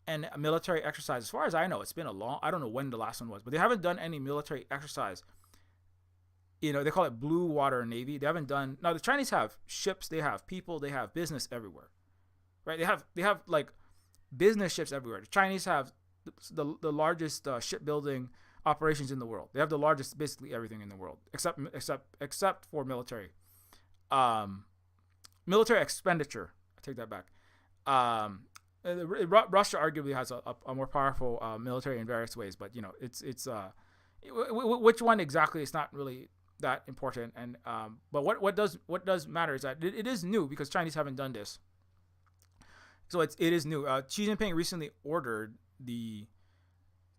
a military exercise. As far as I know, it's been I don't know when the last one was, but they haven't done any military exercise. They call it Blue Water Navy. They haven't done, now the Chinese have ships, they have people, they have business everywhere, right? They have like business ships everywhere. The Chinese have the largest shipbuilding operations in the world. They have the largest, basically everything in the world, except for military. Military expenditure. I take that back. Russia arguably has a more powerful military in various ways, but which one exactly is not really that important. And but what does matter is that it is new, because Chinese haven't done this. So it is new. Xi Jinping recently ordered the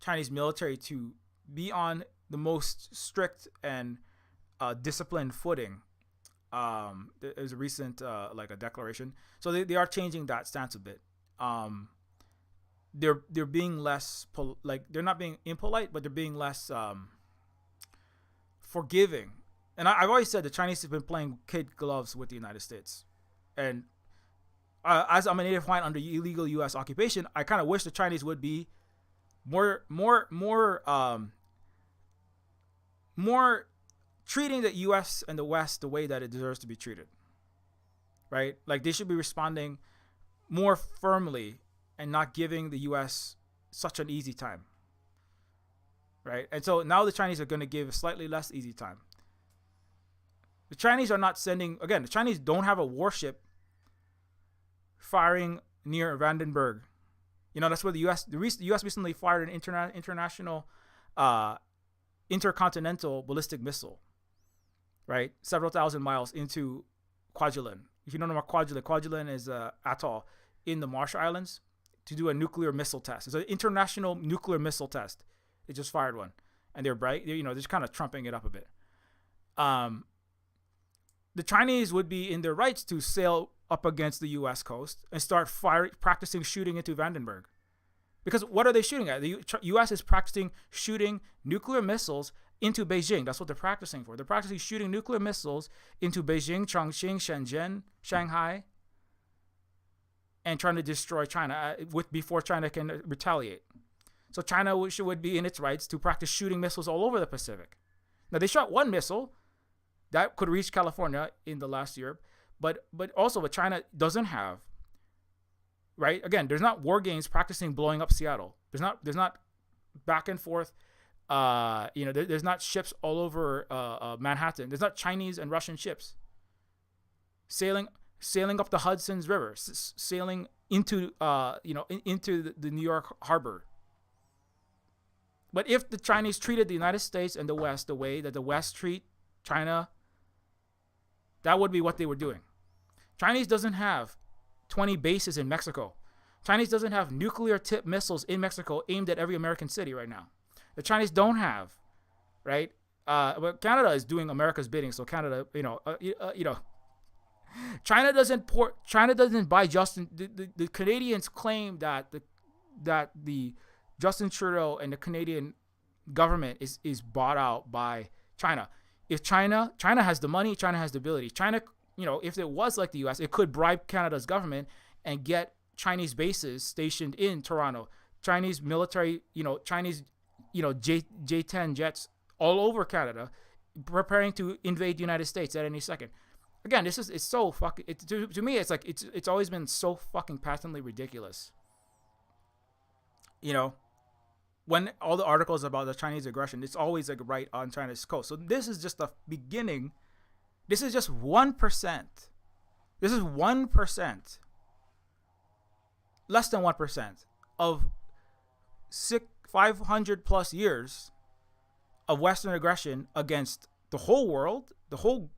Chinese military to be on the most strict and disciplined footing. There's a recent like a declaration. So they are changing that stance a bit. They're being less like, they're not being impolite, but they're being less forgiving. And I've always said the Chinese have been playing kid gloves with the United States. And as I'm a native Hawaiian under illegal U.S. occupation, I kind of wish the Chinese would be more treating the U.S. and the West the way that it deserves to be treated, right? Like, they should be responding more firmly and not giving the U.S. such an easy time, right? And so now the Chinese are going to give a slightly less easy time. The Chinese are not sending, again, the Chinese don't have a warship firing near Vandenberg. That's where the U.S. recently fired an international intercontinental ballistic missile, right? Several thousand miles into Kwajalein. If you don't know what Kwajalein is an atoll in the Marshall Islands, to do a nuclear missile test. It's an international nuclear missile test. They just fired one, and they're just kind of trumping it up a bit. The Chinese would be in their rights to sail up against the U.S. coast and start practicing shooting into Vandenberg. Because what are they shooting at? The U.S. is practicing shooting nuclear missiles into Beijing. That's what they're practicing for. They're practicing shooting nuclear missiles into Beijing, Chongqing, Shenzhen, Shanghai, and trying to destroy China before China can retaliate. So China would be in its rights to practice shooting missiles all over the Pacific. Now, they shot one missile that could reach California in the last year, but also what China doesn't have, right? Again, there's not war games practicing blowing up Seattle. There's not back and forth. There's not ships all over Manhattan. There's not Chinese and Russian ships sailing up the Hudson's River, sailing into into the New York harbor. But if the Chinese treated the United States and the West the way that the West treat China, that would be what they were doing. Chinese doesn't have 20 bases in Mexico. Chinese doesn't have nuclear tipped missiles in Mexico aimed at every American city right now. The Chinese don't have, right? But Canada is doing America's bidding. So Canada, China doesn't buy Justin. The Canadians claim that the Justin Trudeau and the Canadian government is bought out by China. If China has the money, China has the ability. China, if it was like the U.S., it could bribe Canada's government and get Chinese bases stationed in Toronto, Chinese military, Chinese, J-10 jets all over Canada, preparing to invade the United States at any second. Again, it's so fucking. To me, it's like it's always been so fucking patently ridiculous. When all the articles about the Chinese aggression, it's always like right on China's coast. So this is just the beginning. This is just 1%. This is 1%. Less than 1% of 500 plus years of Western aggression against the whole world, the whole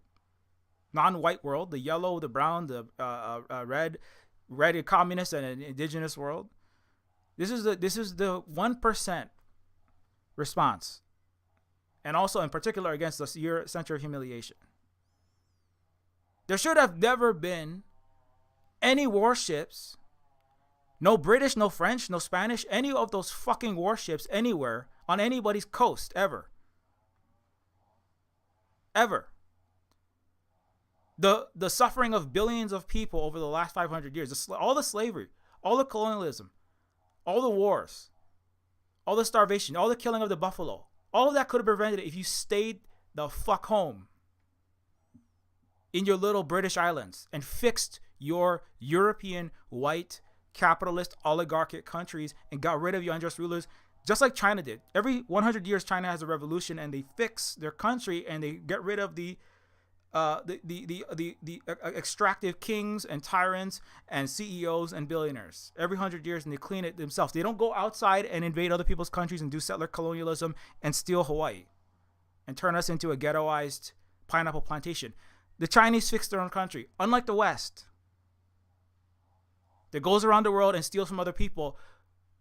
non-white world, the yellow, the brown, the red communist and indigenous world. This is the 1% response, and also in particular against the center of humiliation. There should have never been any warships, no British, no French, no Spanish, any of those fucking warships anywhere on anybody's coast ever. Ever. The suffering of billions of people over the last 500 years, all the slavery, all the colonialism, all the wars, all the starvation, all the killing of the buffalo, all of that could have prevented it if you stayed the fuck home in your little British islands and fixed your European white capitalist oligarchic countries and got rid of your unjust rulers, just like China did. Every 100 years, China has a revolution and they fix their country and they get rid of the extractive kings and tyrants and CEOs and billionaires every 100 years, and they clean it themselves. They don't go outside and invade other people's countries and do settler colonialism and steal Hawaii and turn us into a ghettoized pineapple plantation. The Chinese fix their own country, unlike the West that goes around the world and steals from other people,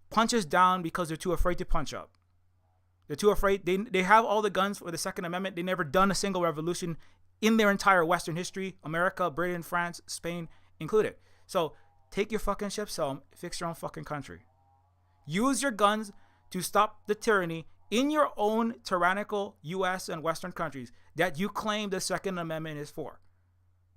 punches down because they're too afraid to punch up. They're too afraid. They have all the guns for the Second Amendment. They never done a single revolution in their entire Western history, America, Britain, France, Spain included. So take your fucking ships home, fix your own fucking country. Use your guns to stop the tyranny in your own tyrannical U.S. and Western countries that you claim the Second Amendment is for.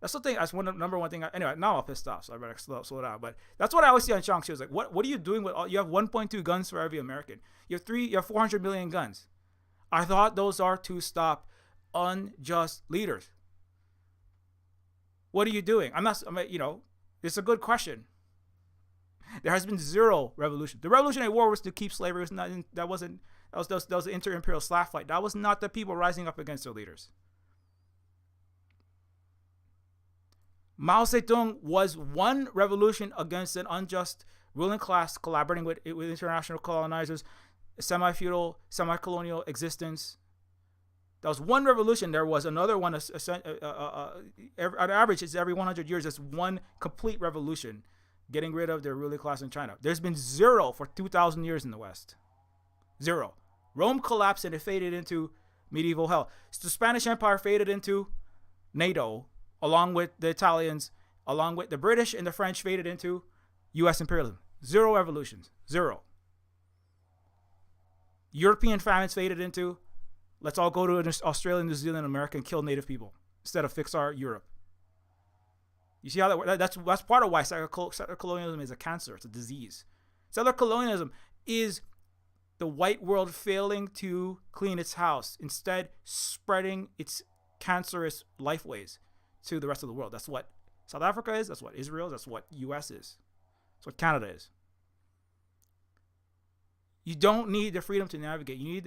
That's the thing. That's number one thing. Anyway, now I'm pissed off, so I better slow down. But that's what I always see on Shang-Chi. It's like, what are you doing with all? You have 1.2 guns for every American. You have 400 million guns. I thought those are to stop unjust leaders. What are you doing? It's a good question. There has been zero revolution. The Revolutionary War was to keep slavery. That was the inter-imperial slave fight. That was not the people rising up against their leaders. Mao Zedong was one revolution against an unjust ruling class collaborating with international colonizers, semi-feudal, semi-colonial existence. That was one revolution. There was another one. On average, it's every 100 years. It's one complete revolution, getting rid of the ruling class in China. There's been zero for 2,000 years in the West. Zero. Rome collapsed and it faded into medieval hell. The Spanish Empire faded into NATO, along with the Italians, along with the British and the French faded into U.S. imperialism. Zero revolutions. Zero. European famines faded into, let's all go to Australia, New Zealand, America and kill native people instead of fix our Europe. You see how that works? That's part of why settler colonialism is a cancer. It's a disease. Settler colonialism is the white world failing to clean its house, instead spreading its cancerous lifeways to the rest of the world. That's what South Africa is. That's what Israel is. That's what U.S. is. That's what Canada is. You don't need the freedom to navigate. You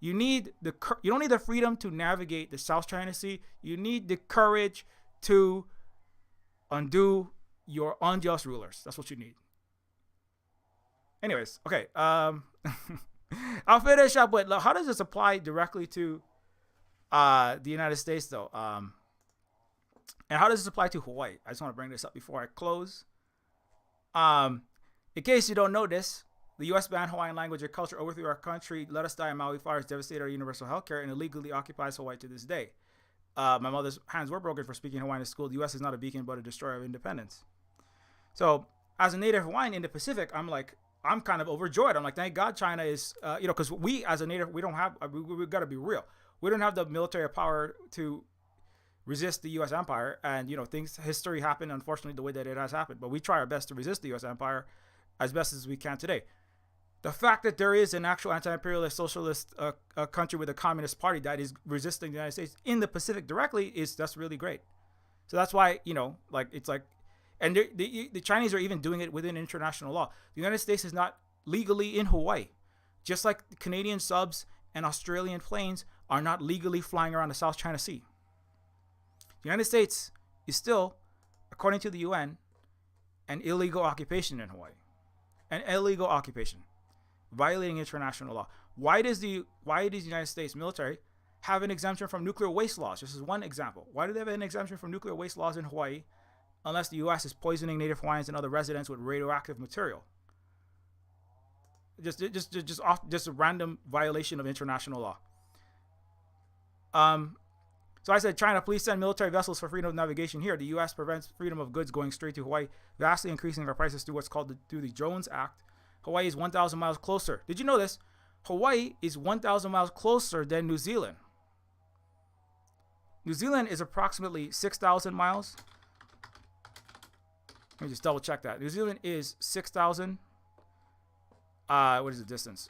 don't need the freedom to navigate the South China Sea. You need the courage to undo your unjust rulers. That's what you need. Anyways, okay. I'll finish up with how does this apply directly to the United States, though? And how does this apply to Hawaii? I just want to bring this up before I close. In case you don't know this, the U.S. banned Hawaiian language and culture, overthrew our country, let us die in Maui fires, devastated our universal health care, and illegally occupies Hawaii to this day. My mother's hands were broken for speaking Hawaiian in school. The U.S. is not a beacon, but a destroyer of independence. So, as a native Hawaiian in the Pacific, I'm kind of overjoyed. I'm like, thank God China is, because we as a native, we got to be real. We don't have the military power to resist the U.S. empire, and history happened unfortunately the way that it has happened, but we try our best to resist the U.S. empire as best as we can today. The fact that there is an actual anti-imperialist socialist country with a communist party that is resisting the United States in the Pacific directly that's really great. So that's why and the Chinese are even doing it within international law. The United States is not legally in Hawaii, just like Canadian subs and Australian planes are not legally flying around the South China Sea. The United States is still, according to the UN, an illegal occupation in Hawaii. An illegal occupation, violating international law. Why does the United States military have an exemption from nuclear waste laws? This is one example. Why do they have an exemption from nuclear waste laws in Hawaii unless the U.S. is poisoning Native Hawaiians and other residents with radioactive material? Just a random violation of international law. So I said, China, please send military vessels for freedom of navigation here. The U.S. prevents freedom of goods going straight to Hawaii, vastly increasing our prices through what's called through the Jones Act. Hawaii is 1,000 miles closer. Did you know this? Hawaii is 1,000 miles closer than New Zealand. New Zealand is approximately 6,000 miles. Let me just double check that. New Zealand is 6,000. What is the distance?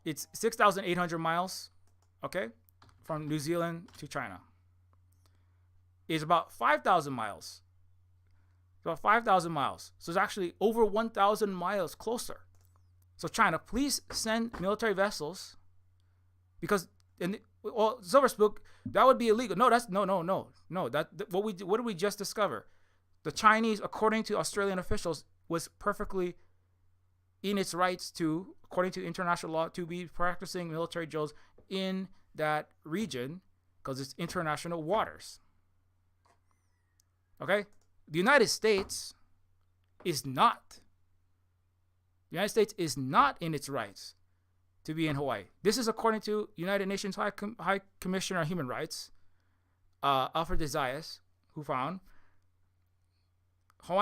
It's 6,800 miles. Okay. From New Zealand to China. It's about 5,000 miles about 5,000 miles. So it's actually over 1,000 miles closer. So China, please send military vessels, because Silver Spook, that would be illegal. No, that's no. What did we just discover? The Chinese, according to Australian officials, was perfectly in its rights to, according to international law, to be practicing military drills in that region because it's international waters. Okay? The United States is not. The United States is not in its rights to be in Hawaii. This is according to United Nations High Commissioner on Human Rights, Alfred de Zayas, who found the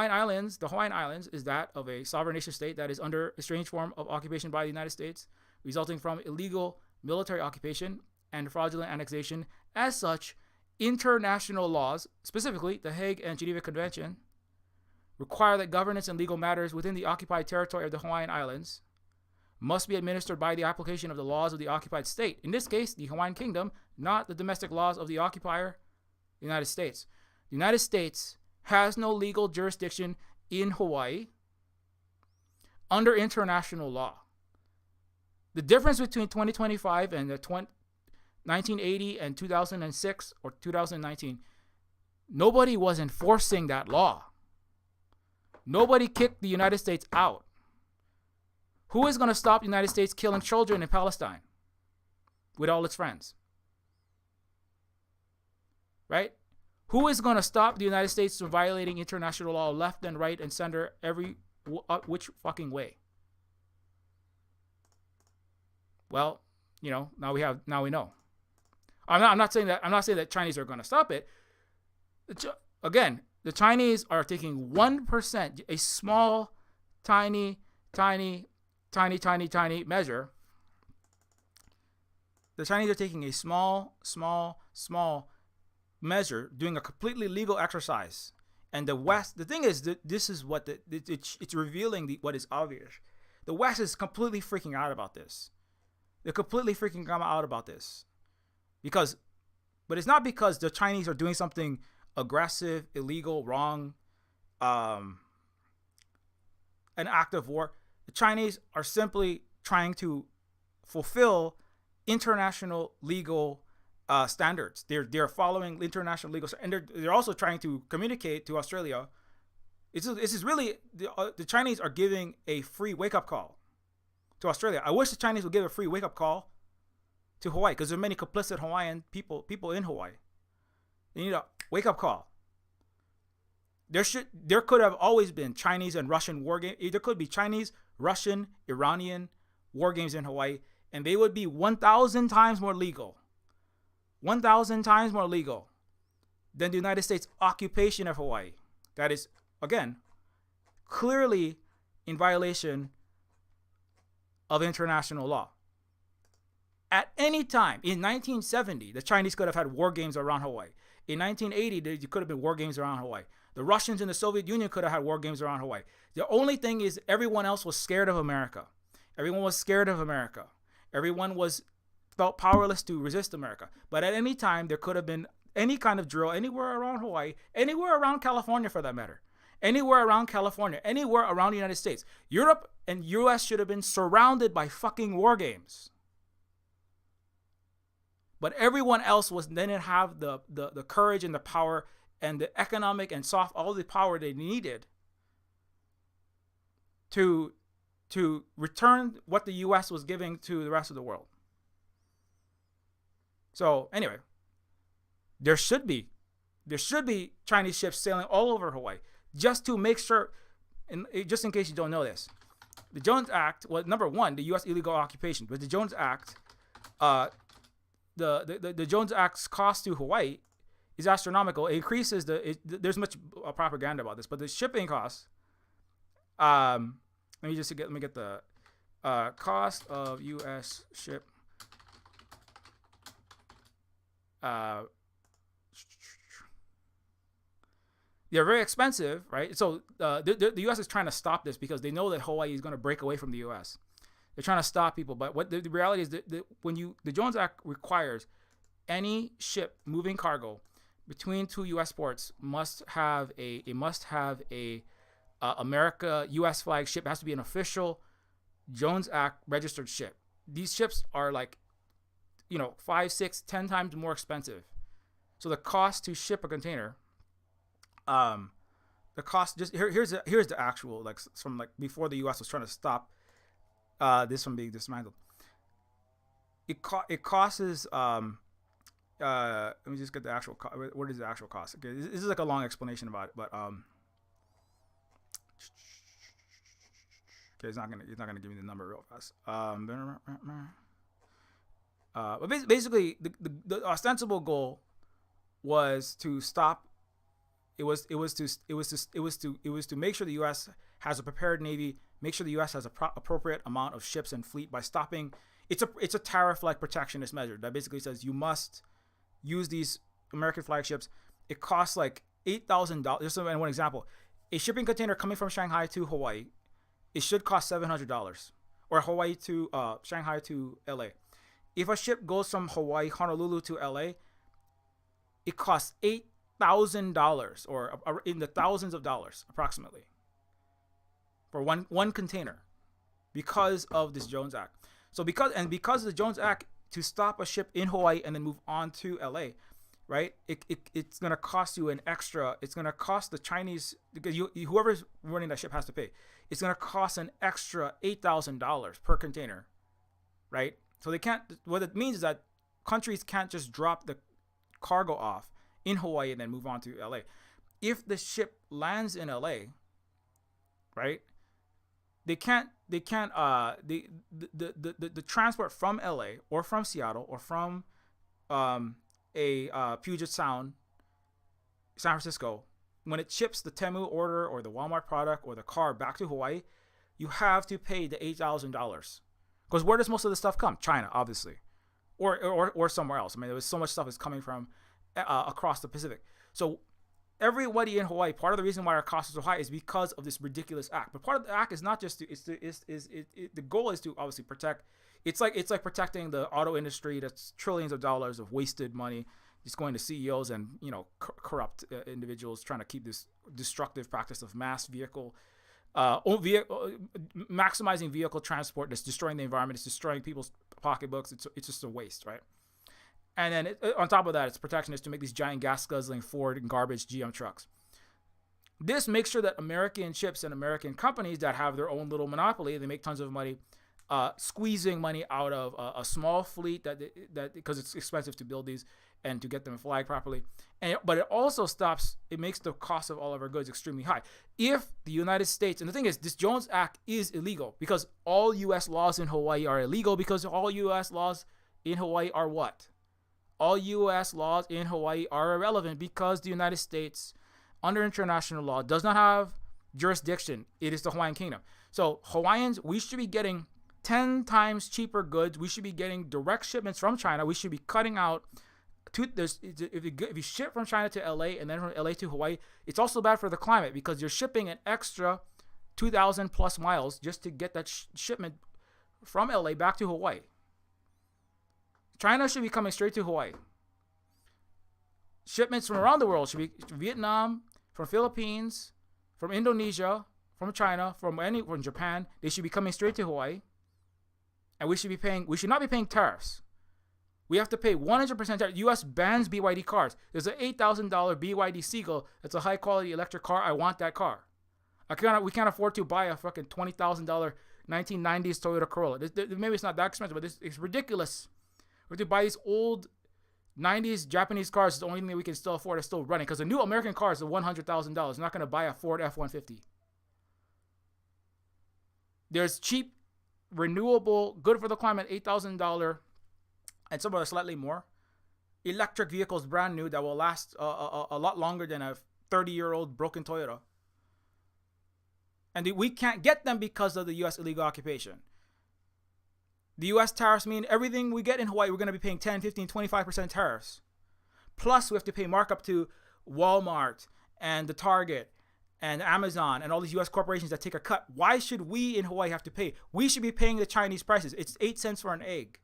Hawaiian Islands is that of a sovereign nation state that is under a strange form of occupation by the United States, resulting from illegal military occupation and fraudulent annexation. As such, international laws, specifically the Hague and Geneva Convention, require that governance and legal matters within the occupied territory of the Hawaiian Islands must be administered by the application of the laws of the occupied state. In this case, the Hawaiian Kingdom, not the domestic laws of the occupier, the United States. The United States has no legal jurisdiction in Hawaii under international law. The difference between 2025 and 1980 and 2006 or 2019, nobody was enforcing that law. Nobody kicked the United States out. Who is going to stop the United States killing children in Palestine with all its friends? Right? Who is going to stop the United States from violating international law left and right and center every which fucking way? Well, now we know. I'm not saying that Chinese are going to stop it. Again, the Chinese are taking 1%, a small, tiny measure. The Chinese are taking a small measure, doing a completely legal exercise. And the West, the thing is that this is what it's revealing what is obvious. The West is completely freaking out about this. They're completely freaking out about this. But it's not because the Chinese are doing something aggressive, illegal, wrong, an act of war. The Chinese are simply trying to fulfill international legal standards. They're following international legal, and they're also trying to communicate to Australia. This is really the Chinese are giving a free wake up call to Australia. I wish the Chinese would give a free wake up call to Hawaii, because there are many complicit Hawaiian people in Hawaii. They need a wake up call. There could have always been Chinese and Russian war games. There could be Chinese, Russian, Iranian war games in Hawaii, and they would be 1,000 times more legal. 1,000 times more legal than the United States occupation of Hawaii. That is, again, clearly in violation of international law. At any time, in 1970, the Chinese could have had war games around Hawaii. In 1980, there could have been war games around Hawaii. The Russians in the Soviet Union could have had war games around Hawaii. The only thing is everyone else was scared of America. Everyone was scared of America. Everyone felt powerless to resist America. But at any time, there could have been any kind of drill anywhere around Hawaii, anywhere around California for that matter. Anywhere around California, anywhere around the United States. Europe and US should have been surrounded by fucking war games. But everyone else didn't have the courage and the power and the economic and all the power they needed to return what the U.S. was giving to the rest of the world. So anyway, there should be Chinese ships sailing all over Hawaii just to make sure, and just in case you don't know this, the Jones Act was, number one, the U.S. illegal occupation, but the Jones Act, the Jones Act's cost to Hawaii is astronomical. It increases there's much propaganda about this, but the shipping costs. Let me get the cost of U.S. ship. They're very expensive, right? So the U.S. is trying to stop this because they know that Hawaii is going to break away from the U.S. They're trying to stop people, but what the reality is that when the Jones Act requires any ship moving cargo between two U.S. ports must have a America U.S. flag ship. It has to be an official Jones Act registered ship. These ships are like, 5, 6, 10 times more expensive. So the cost to ship a container, the cost here's the actual, like, from like before the U.S. was trying to stop this from being dismantled. It costs let me just get the actual what is the actual cost. Okay, this is like a long explanation about it, but okay, it's not gonna give me the number real fast. But basically the ostensible goal was to stop. It was to make sure the U.S. has a prepared navy, make sure the U.S. has a appropriate amount of ships and fleet by stopping. It's a tariff-like protectionist measure that basically says you must use these American flagships. It costs like $8,000. Just one example: a shipping container coming from Shanghai to Hawaii, it should cost $700, or Hawaii to Shanghai to LA. If a ship goes from Hawaii, Honolulu to LA, it costs $8,000, or in the thousands of dollars approximately, for one container, because of this Jones Act. So because of the Jones Act, to stop a ship in Hawaii and then move on to LA, right? It's gonna cost you an extra. It's gonna cost the Chinese, because whoever's running that ship has to pay. It's gonna cost an extra $8,000 per container, right? So they can't. What it means is that countries can't just drop the cargo off in Hawaii and then move on to LA. If the ship lands in LA, right? The transport from LA or from Seattle or from Puget Sound, San Francisco, when it ships the Temu order or the Walmart product or the car back to Hawaii, you have to pay the $8,000. Because where does most of the stuff come? China, obviously, or somewhere else. I mean, there was so much stuff is coming from across the Pacific. So everybody in Hawaii, part of the reason why our costs are so high is because of this ridiculous act. But part of the act is not just the goal is to obviously protect. It's like protecting the auto industry. That's trillions of dollars of wasted money just going to CEOs and corrupt individuals trying to keep this destructive practice of maximizing vehicle transport that's destroying the environment. It's destroying people's pocketbooks. It's just a waste, right? And then on top of that, it's protectionist to make these giant gas-guzzling Ford and garbage GM trucks. This makes sure that American ships and American companies that have their own little monopoly, they make tons of money, squeezing money out of a small fleet that because it's expensive to build these and to get them flagged properly. But it also it makes the cost of all of our goods extremely high. If the United States, and the thing is, this Jones Act is illegal because all U.S. laws in Hawaii are illegal, because all U.S. laws in Hawaii are what? All U.S. laws in Hawaii are irrelevant because the United States, under international law, does not have jurisdiction. It is the Hawaiian Kingdom. So Hawaiians, we should be getting 10 times cheaper goods. We should be getting direct shipments from China. We should be cutting out. If you ship from China to LA and then from LA to Hawaii, it's also bad for the climate because you're shipping an extra 2,000 plus miles just to get that shipment from LA back to Hawaii. China should be coming straight to Hawaii. Shipments from around the world should be from Vietnam, from Philippines, from Indonesia, from China, from Japan. They should be coming straight to Hawaii. And we should not be paying tariffs. We have to pay 100% tariff. U.S. bans BYD cars. There's an $8,000 BYD Seagull. It's a high quality electric car. I want that car. We can't afford to buy a fucking $20,000 1990s Toyota Corolla. Maybe it's not that expensive, but it's ridiculous. We have to buy these old 90s Japanese cars. It's the only thing that we can still afford is still running. Because a new American car is $100,000. You're not going to buy a Ford F-150. There's cheap, renewable, good for the climate, $8,000, and some are slightly more, electric vehicles, brand new, that will last a lot longer than a 30-year-old broken Toyota. And we can't get them because of the U.S. illegal occupation. The U.S. tariffs mean everything we get in Hawaii, we're going to be paying 10, 15, 25% tariffs. Plus, we have to pay markup to Walmart and the Target and Amazon and all these U.S. corporations that take a cut. Why should we in Hawaii have to pay? We should be paying the Chinese prices. It's 8 cents for an egg.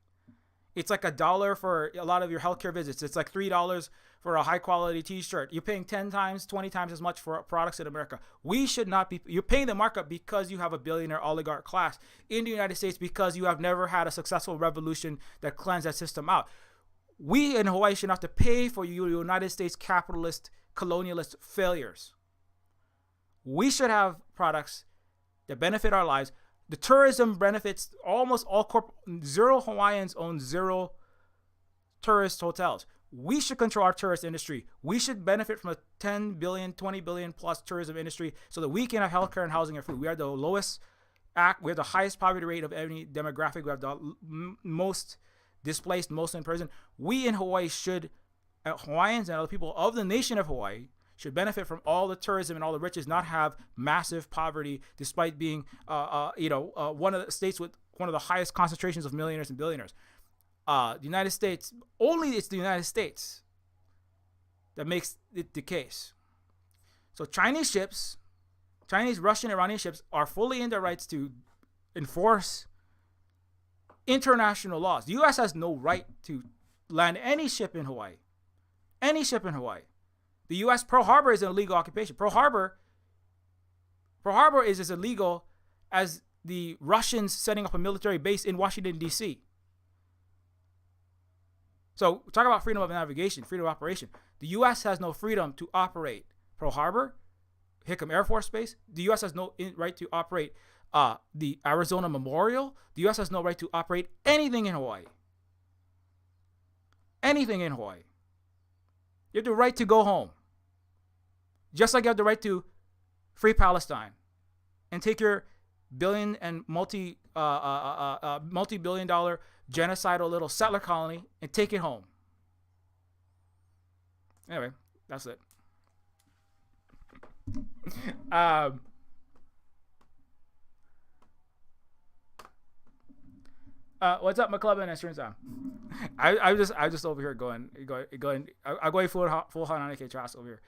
It's like $1 for a lot of your healthcare visits. It's like $3 for a high quality t-shirt. You're paying 10 times, 20 times as much for products in America. We should not be. You're paying the markup because you have a billionaire oligarch class in the United States, because you have never had a successful revolution that cleansed that system out. We in Hawaii should not have to pay for you United States capitalist, colonialist failures. We should have products that benefit our lives. The tourism benefits almost all zero Hawaiians own zero tourist hotels. We should control our tourist industry. We should benefit from a 10 billion, 20 billion plus tourism industry so that we can have healthcare and housing and food. We are the lowest we have the highest poverty rate of any demographic. We have the most displaced, most in prison. We in Hawaii should, Hawaiians and other people of the nation of Hawaii should benefit from all the tourism and all the riches, not have massive poverty, despite being, one of the states with one of the highest concentrations of millionaires and billionaires. The United States, only it's the United States that makes it the case. So Chinese, Russian, Iranian ships are fully in their rights to enforce international laws. The U.S. has no right to land any ship in Hawaii. Any ship in Hawaii. The U.S. Pearl Harbor is an illegal occupation. Pearl Harbor is as illegal as the Russians setting up a military base in Washington, D.C. So talk about freedom of navigation, freedom of operation. The U.S. has no freedom to operate Pearl Harbor, Hickam Air Force Base. The U.S. has no right to operate the Arizona Memorial. The U.S. has no right to operate anything in Hawaii. Anything in Hawaii. You have the right to go home. Just like you have the right to free Palestine and take your billion and multi-billion dollar genocidal little settler colony and take it home. Anyway, that's it. What's up, McClellan and Stream Time? I'm just over here going. I'm going full Hananeke Trask over here.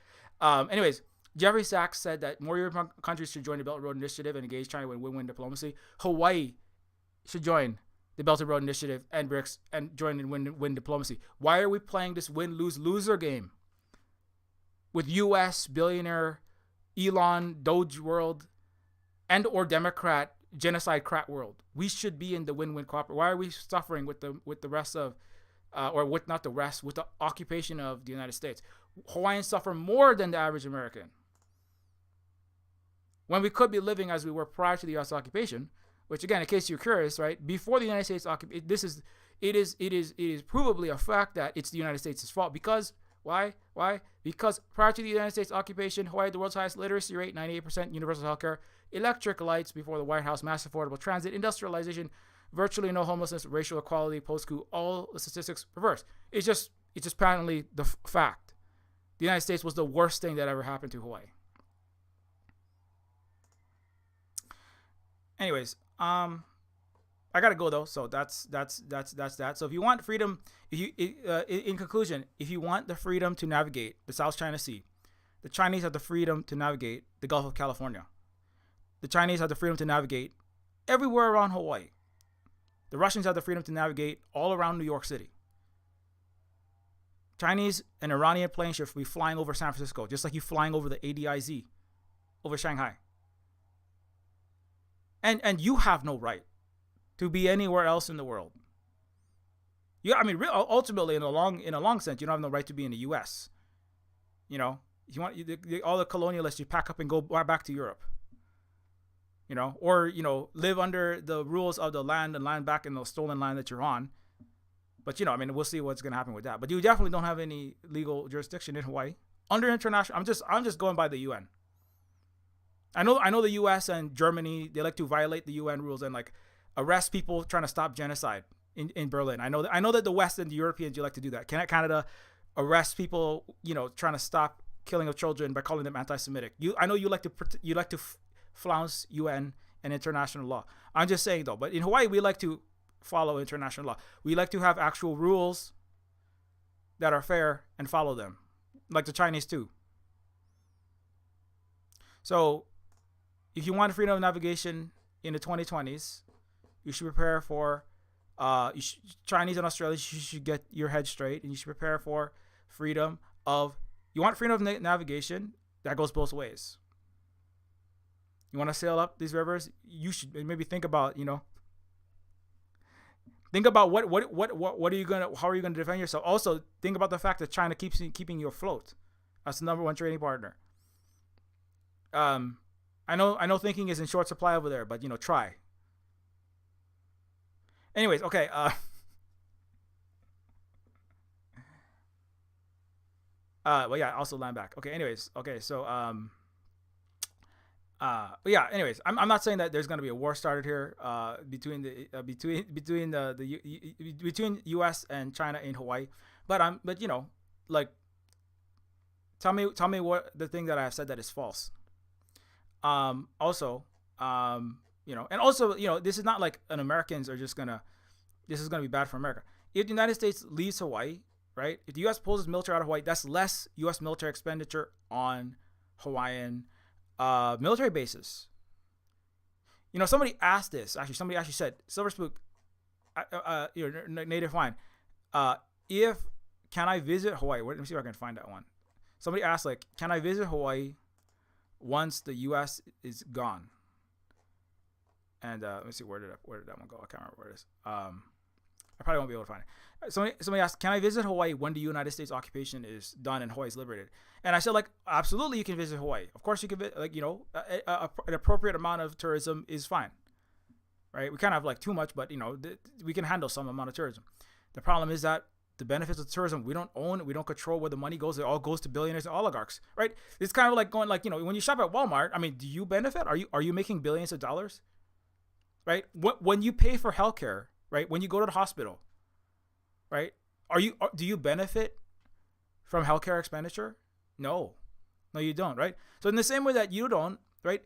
Anyways, Jeffrey Sachs said that more European countries should join the Belt and Road Initiative and engage China in win-win diplomacy. Hawaii should join the Belt and Road Initiative and BRICS and join in win diplomacy. Why are we playing this win-lose-loser game with U.S. billionaire Elon, Doge world, and or Democrat genocide crat world? We should be in the win-win cooperation. Why are we suffering with the rest of, with the occupation of the United States? Hawaiians suffer more than the average American, when we could be living as we were prior to the U.S. occupation. Which, again, in case you're curious, right, before the United States occupation, it is provably a fact that it's the United States' fault. Because why? Because prior to the United States occupation, Hawaii had the world's highest literacy rate, 98%, universal healthcare, electric lights before the White House, mass affordable transit, industrialization, virtually no homelessness, racial equality, post-coup, all the statistics reverse. It's just patently the fact. The United States was the worst thing that ever happened to Hawaii. Anyways, I gotta go though, so that's that. So if you want freedom, in conclusion, if you want the freedom to navigate the South China Sea, the Chinese have the freedom to navigate the Gulf of California. The Chinese have the freedom to navigate everywhere around Hawaii. The Russians have the freedom to navigate all around New York City. Chinese and Iranian plane ships will be flying over San Francisco, just like you flying over the ADIZ over Shanghai. And you have no right to be anywhere else in the world. Ultimately, in a long sense, you don't have no right to be in the U.S. You know, if you want all the colonialists, you pack up and go back to Europe. You know, or live under the rules of the land and land back in the stolen land that you're on. But we'll see what's going to happen with that. But you definitely don't have any legal jurisdiction in Hawaii under international. I'm just going by the UN. I know the U.S. and Germany, they like to violate the UN rules and like arrest people trying to stop genocide in Berlin. I know that the West and the Europeans, you like to do that. Canada arrest people, trying to stop killing of children by calling them anti-Semitic. I know you like to flounce UN and international law. I'm just saying though, but in Hawaii we like to follow international law. We like to have actual rules that are fair and follow them, like the Chinese too. So if you want freedom of navigation in the 2020s, you should prepare for Chinese and Australians. You should get your head straight, and you should prepare for freedom of you want freedom of navigation. That goes both ways. You want to sail up these rivers, you should maybe think about, think about what are you gonna, how are you gonna defend yourself. Also, think about the fact that China keeps keeping you afloat. That's the number one trading partner. I know thinking is in short supply over there, but try. Anyways, okay. Well, yeah. Also, land back. Okay. Anyways, okay. So, but yeah. Anyways, I'm not saying that there's gonna be a war started here. Between between U.S. and China in Hawaii, but like, tell me what the thing that I have said that is false. Also, and also, this is not like an Americans are just gonna, this is gonna be bad for America. If the United States leaves Hawaii, right? If the U.S. pulls its military out of Hawaii, that's less U.S. military expenditure on Hawaiian military bases. Somebody asked this. Actually, somebody actually said, Silver Spook, Native Hawaiian, if can I visit Hawaii? Let me see if I can find that one. Somebody asked, like, can I visit Hawaii once the U.S. is gone? And let me see, where did that one go? I can't remember where it is. I probably won't be able to find it. Somebody asked, can I visit Hawaii when the United States occupation is done and Hawaii is liberated? And I said, like, absolutely, you can visit Hawaii. Of course, you can visit, like, an appropriate amount of tourism is fine, right? We can't have like too much, but we can handle some amount of tourism. The problem is that the benefits of tourism, we don't own, we don't control where the money goes. It all goes to billionaires and oligarchs, right? It's kind of like going, like, when you shop at Walmart, I mean, do you benefit? Are you making billions of dollars, right? When you pay for healthcare, right? When you go to the hospital, right? Do you benefit from healthcare expenditure? No, you don't, right? So in the same way that you don't, right?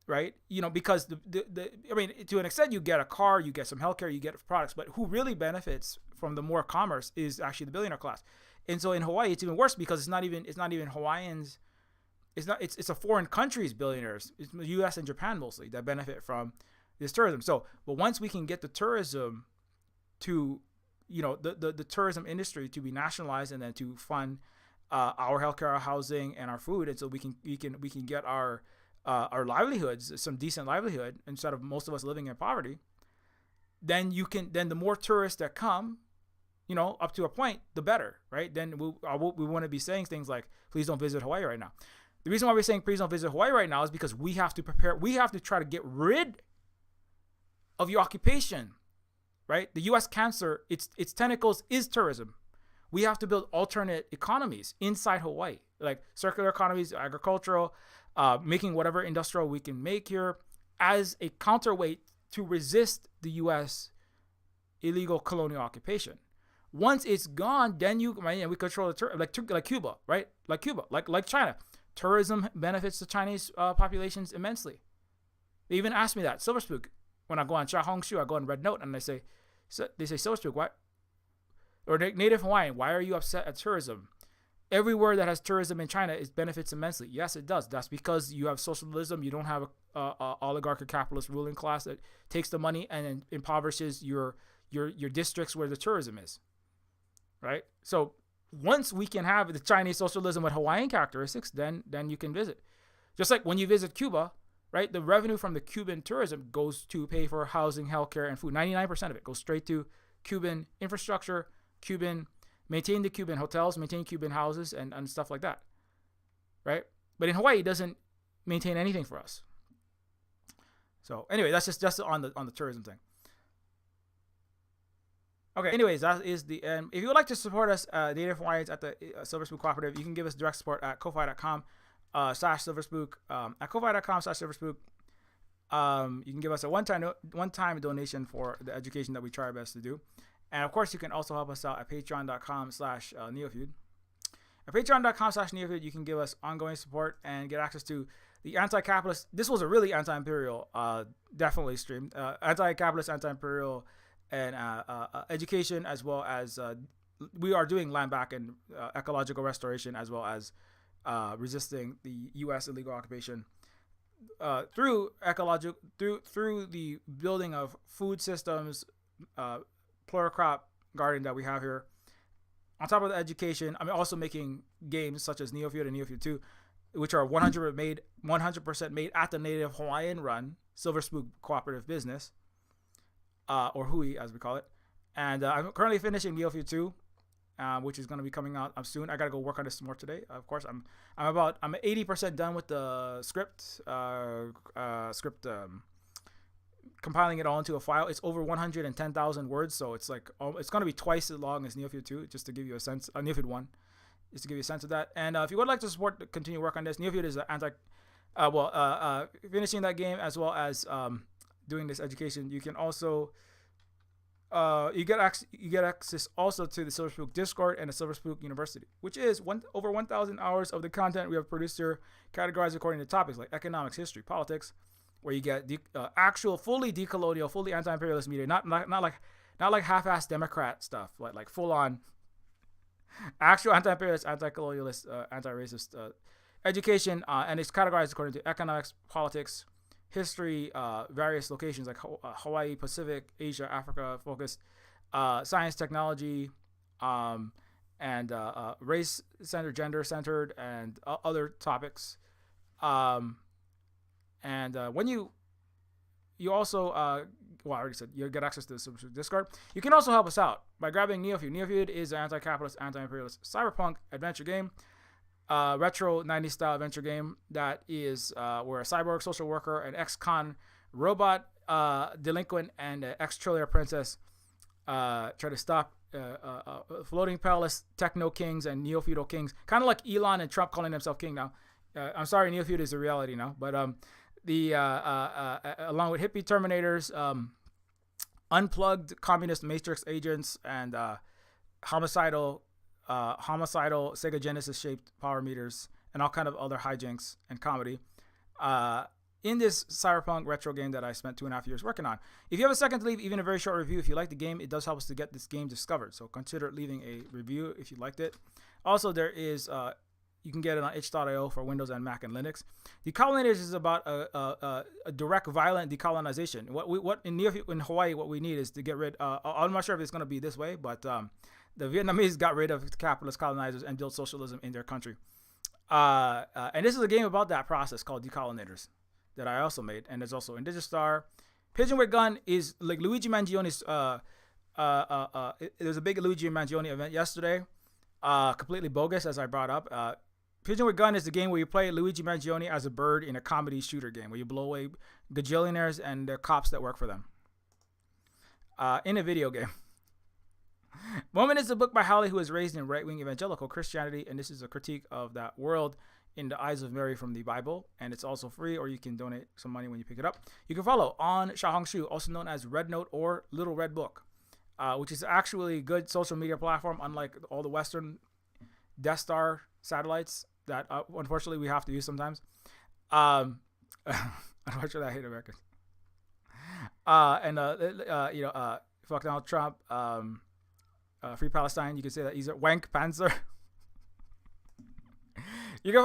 Because I mean, to an extent, you get a car, you get some healthcare, you get products, but who really benefits from the more commerce is actually the billionaire class. And so in Hawaii, it's even worse because it's not even Hawaiians. It's a foreign countries billionaires. It's the U.S. and Japan mostly that benefit from this tourism. So, but once we can get the tourism to, the tourism industry to be nationalized and then to fund our healthcare, our housing, and our food, and so we can get our livelihoods, some decent livelihood, instead of most of us living in poverty, then the more tourists that come, up to a point, the better, right? Then we want to be saying things like, please don't visit Hawaii right now. The reason why we're saying please don't visit Hawaii right now is because we have to prepare, we have to try to get rid of your occupation, right? The U.S. cancer, its tentacles is tourism. We have to build alternate economies inside Hawaii, like circular economies, agricultural, making whatever industrial we can make here as a counterweight to resist the U.S. illegal colonial occupation. Once it's gone, then we control the like Cuba, right? Like China. Tourism benefits the Chinese populations immensely. They even asked me that, Silver Spook, when I go on Chahongshu, I go on Red Note, and they say, Silver Spook, what? Or Native Hawaiian, why are you upset at tourism? Everywhere that has tourism in China, it benefits immensely. Yes, it does. That's because you have socialism. You don't have a oligarch or capitalist ruling class that takes the money and impoverishes your districts where the tourism is, right? So once we can have the Chinese socialism with Hawaiian characteristics, then you can visit. Just like when you visit Cuba, right? The revenue from the Cuban tourism goes to pay for housing, healthcare, and food. 99% of it goes straight to Cuban infrastructure, maintain the Cuban hotels, maintain Cuban houses, and stuff like that, right? But in Hawaii, it doesn't maintain anything for us. So anyway, that's just on the tourism thing. Okay, anyways, that is the end. If you would like to support us, Native Hawaiians at the Silver Spook Cooperative, you can give us direct support at ko-fi.com/silverspook, at ko-fi.com/silverspook. You can give us a one-time donation for the education that we try our best to do. And of course, you can also help us out at patreon.com/Neofeud. At patreon.com/Neofeud, you can give us ongoing support and get access to the anti-capitalist. This was a really anti-imperial, definitely stream. Anti-capitalist, anti-imperial, and education, as well as we are doing land back and ecological restoration, as well as resisting the U.S. illegal occupation through the building of food systems, pluricrop garden that we have here, On top of the education, I'm also making games such as Neofeud and Neofeud 2, which are 100% made at the native Hawaiian run Silver Spook Cooperative Business, or Hui as we call it. And I'm currently finishing Neofeud 2, which is going to be coming out soon. I got to go work on this more today. Of course, I'm 80% done with the script. Compiling it all into a file. It's over 110,000 words, so it's like it's going to be twice as long as Neofeud 2, just to give you a sense. Neofeud 1, just to give you a sense of that. And if you would like to support, continue work on this, Neofeud is finishing that game as well as doing this education. You can also you get access also to the Silver Spook Discord and the Silver Spook University, which is over 1,000 hours of the content we have produced here, categorized according to topics like economics, history, politics, where you get actual fully decolonial, fully anti-imperialist media, not like half-assed Democrat stuff, like full-on actual anti-imperialist, anti-colonialist, anti-racist education, and it's categorized according to economics, politics, history, various locations like Hawaii, Pacific, Asia, Africa focused, science, technology, and race-centered, gender-centered, and other topics. And when you also, I already said you get access to the Discord. You can also help us out by grabbing Neofeud. Neofeud is an anti-capitalist, anti-imperialist cyberpunk adventure game, retro 90s style adventure game that is where a cyborg social worker, an ex-con robot delinquent, and an ex-trillier princess try to stop floating palace techno kings and neo-feudal kings, kind of like Elon and Trump calling himself king now. I'm sorry, Neofeud is a reality now, but along with hippie terminators, unplugged communist matrix agents, and homicidal Sega Genesis shaped power meters, and all kind of other hijinks and comedy in this cyberpunk retro game that I spent 2.5 years working on. If you have a second to leave even a very short review, if you like the game, it does help us to get this game discovered, so consider leaving a review if you liked it. Also, there is you can get it on itch.io for Windows and Mac and Linux. Decolonizers is about a direct, violent decolonization. What in Hawaii, what we need is to get rid. I'm not sure if it's going to be this way, but the Vietnamese got rid of capitalist colonizers and built socialism in their country. And this is a game about that process called Decolonizers that I also made. And there's also in Digistar. Pigeon with Gun is like Luigi Mangioni's. There's a big Luigi Mangione event yesterday. Completely bogus, as I brought up. Pigeon with Gun is the game where you play Luigi Mangione as a bird in a comedy shooter game where you blow away gajillionaires and the cops that work for them in a video game. Moment is a book by Holly, who was raised in right-wing evangelical Christianity, and this is a critique of that world in the eyes of Mary from the Bible, and it's also free, or you can donate some money when you pick it up. You can follow on Xiaohongshu, also known as Red Note or Little Red Book, which is actually a good social media platform, unlike all the Western Death Star satellites that unfortunately we have to use sometimes. Unfortunately, I hate Americans. Fuck Donald Trump, Free Palestine. You can say that he's a wank panzer. You can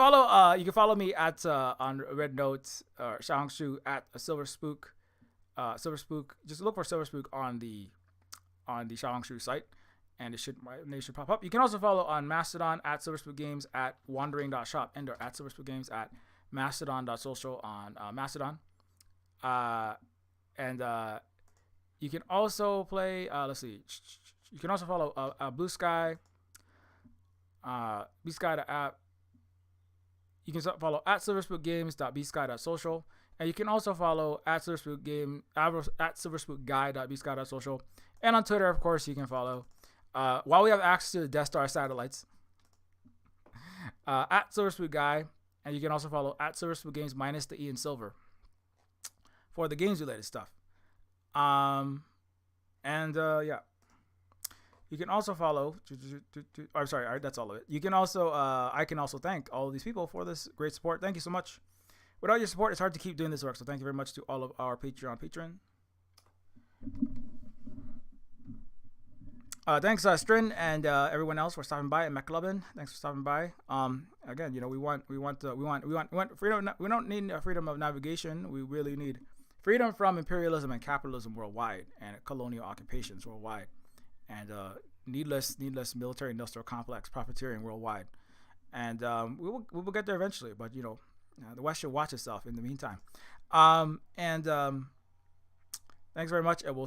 follow me at on Red Notes or Xiaohongshu at Silver Spook. Silver Spook. Just look for Silver Spook on the Xiaohongshu site, and my name should pop up. You can also follow on Mastodon at Silver Spook Games at wandering.shop and or at Silver Spook Games at mastodon.social on Mastodon. And you can also play. Let's see. You can also follow Blue Sky. Blue Sky the app. You can follow at silverspookgames.bsky.social, and you can also follow at silverspookguy.bsky.social, and on Twitter, of course, you can follow. While we have access to the Death Star satellites, at silverspookguy, and you can also follow at silverspookgames minus the E in silver for the games related stuff. Yeah. You can also follow. I'm sorry. All right, that's all of it. You can also. I can also thank all of these people for this great support. Thank you so much. Without your support, it's hard to keep doing this work. So thank you very much to all of our Patreon patrons. Thanks, Strin, and everyone else for stopping by, and McLovin. Thanks for stopping by. Again, we want freedom. We don't need freedom of navigation. We really need freedom from imperialism and capitalism worldwide, and colonial occupations worldwide. and needless military industrial complex profiteering worldwide. And we will get there eventually, but the West should watch itself in the meantime. And thanks very much, and we'll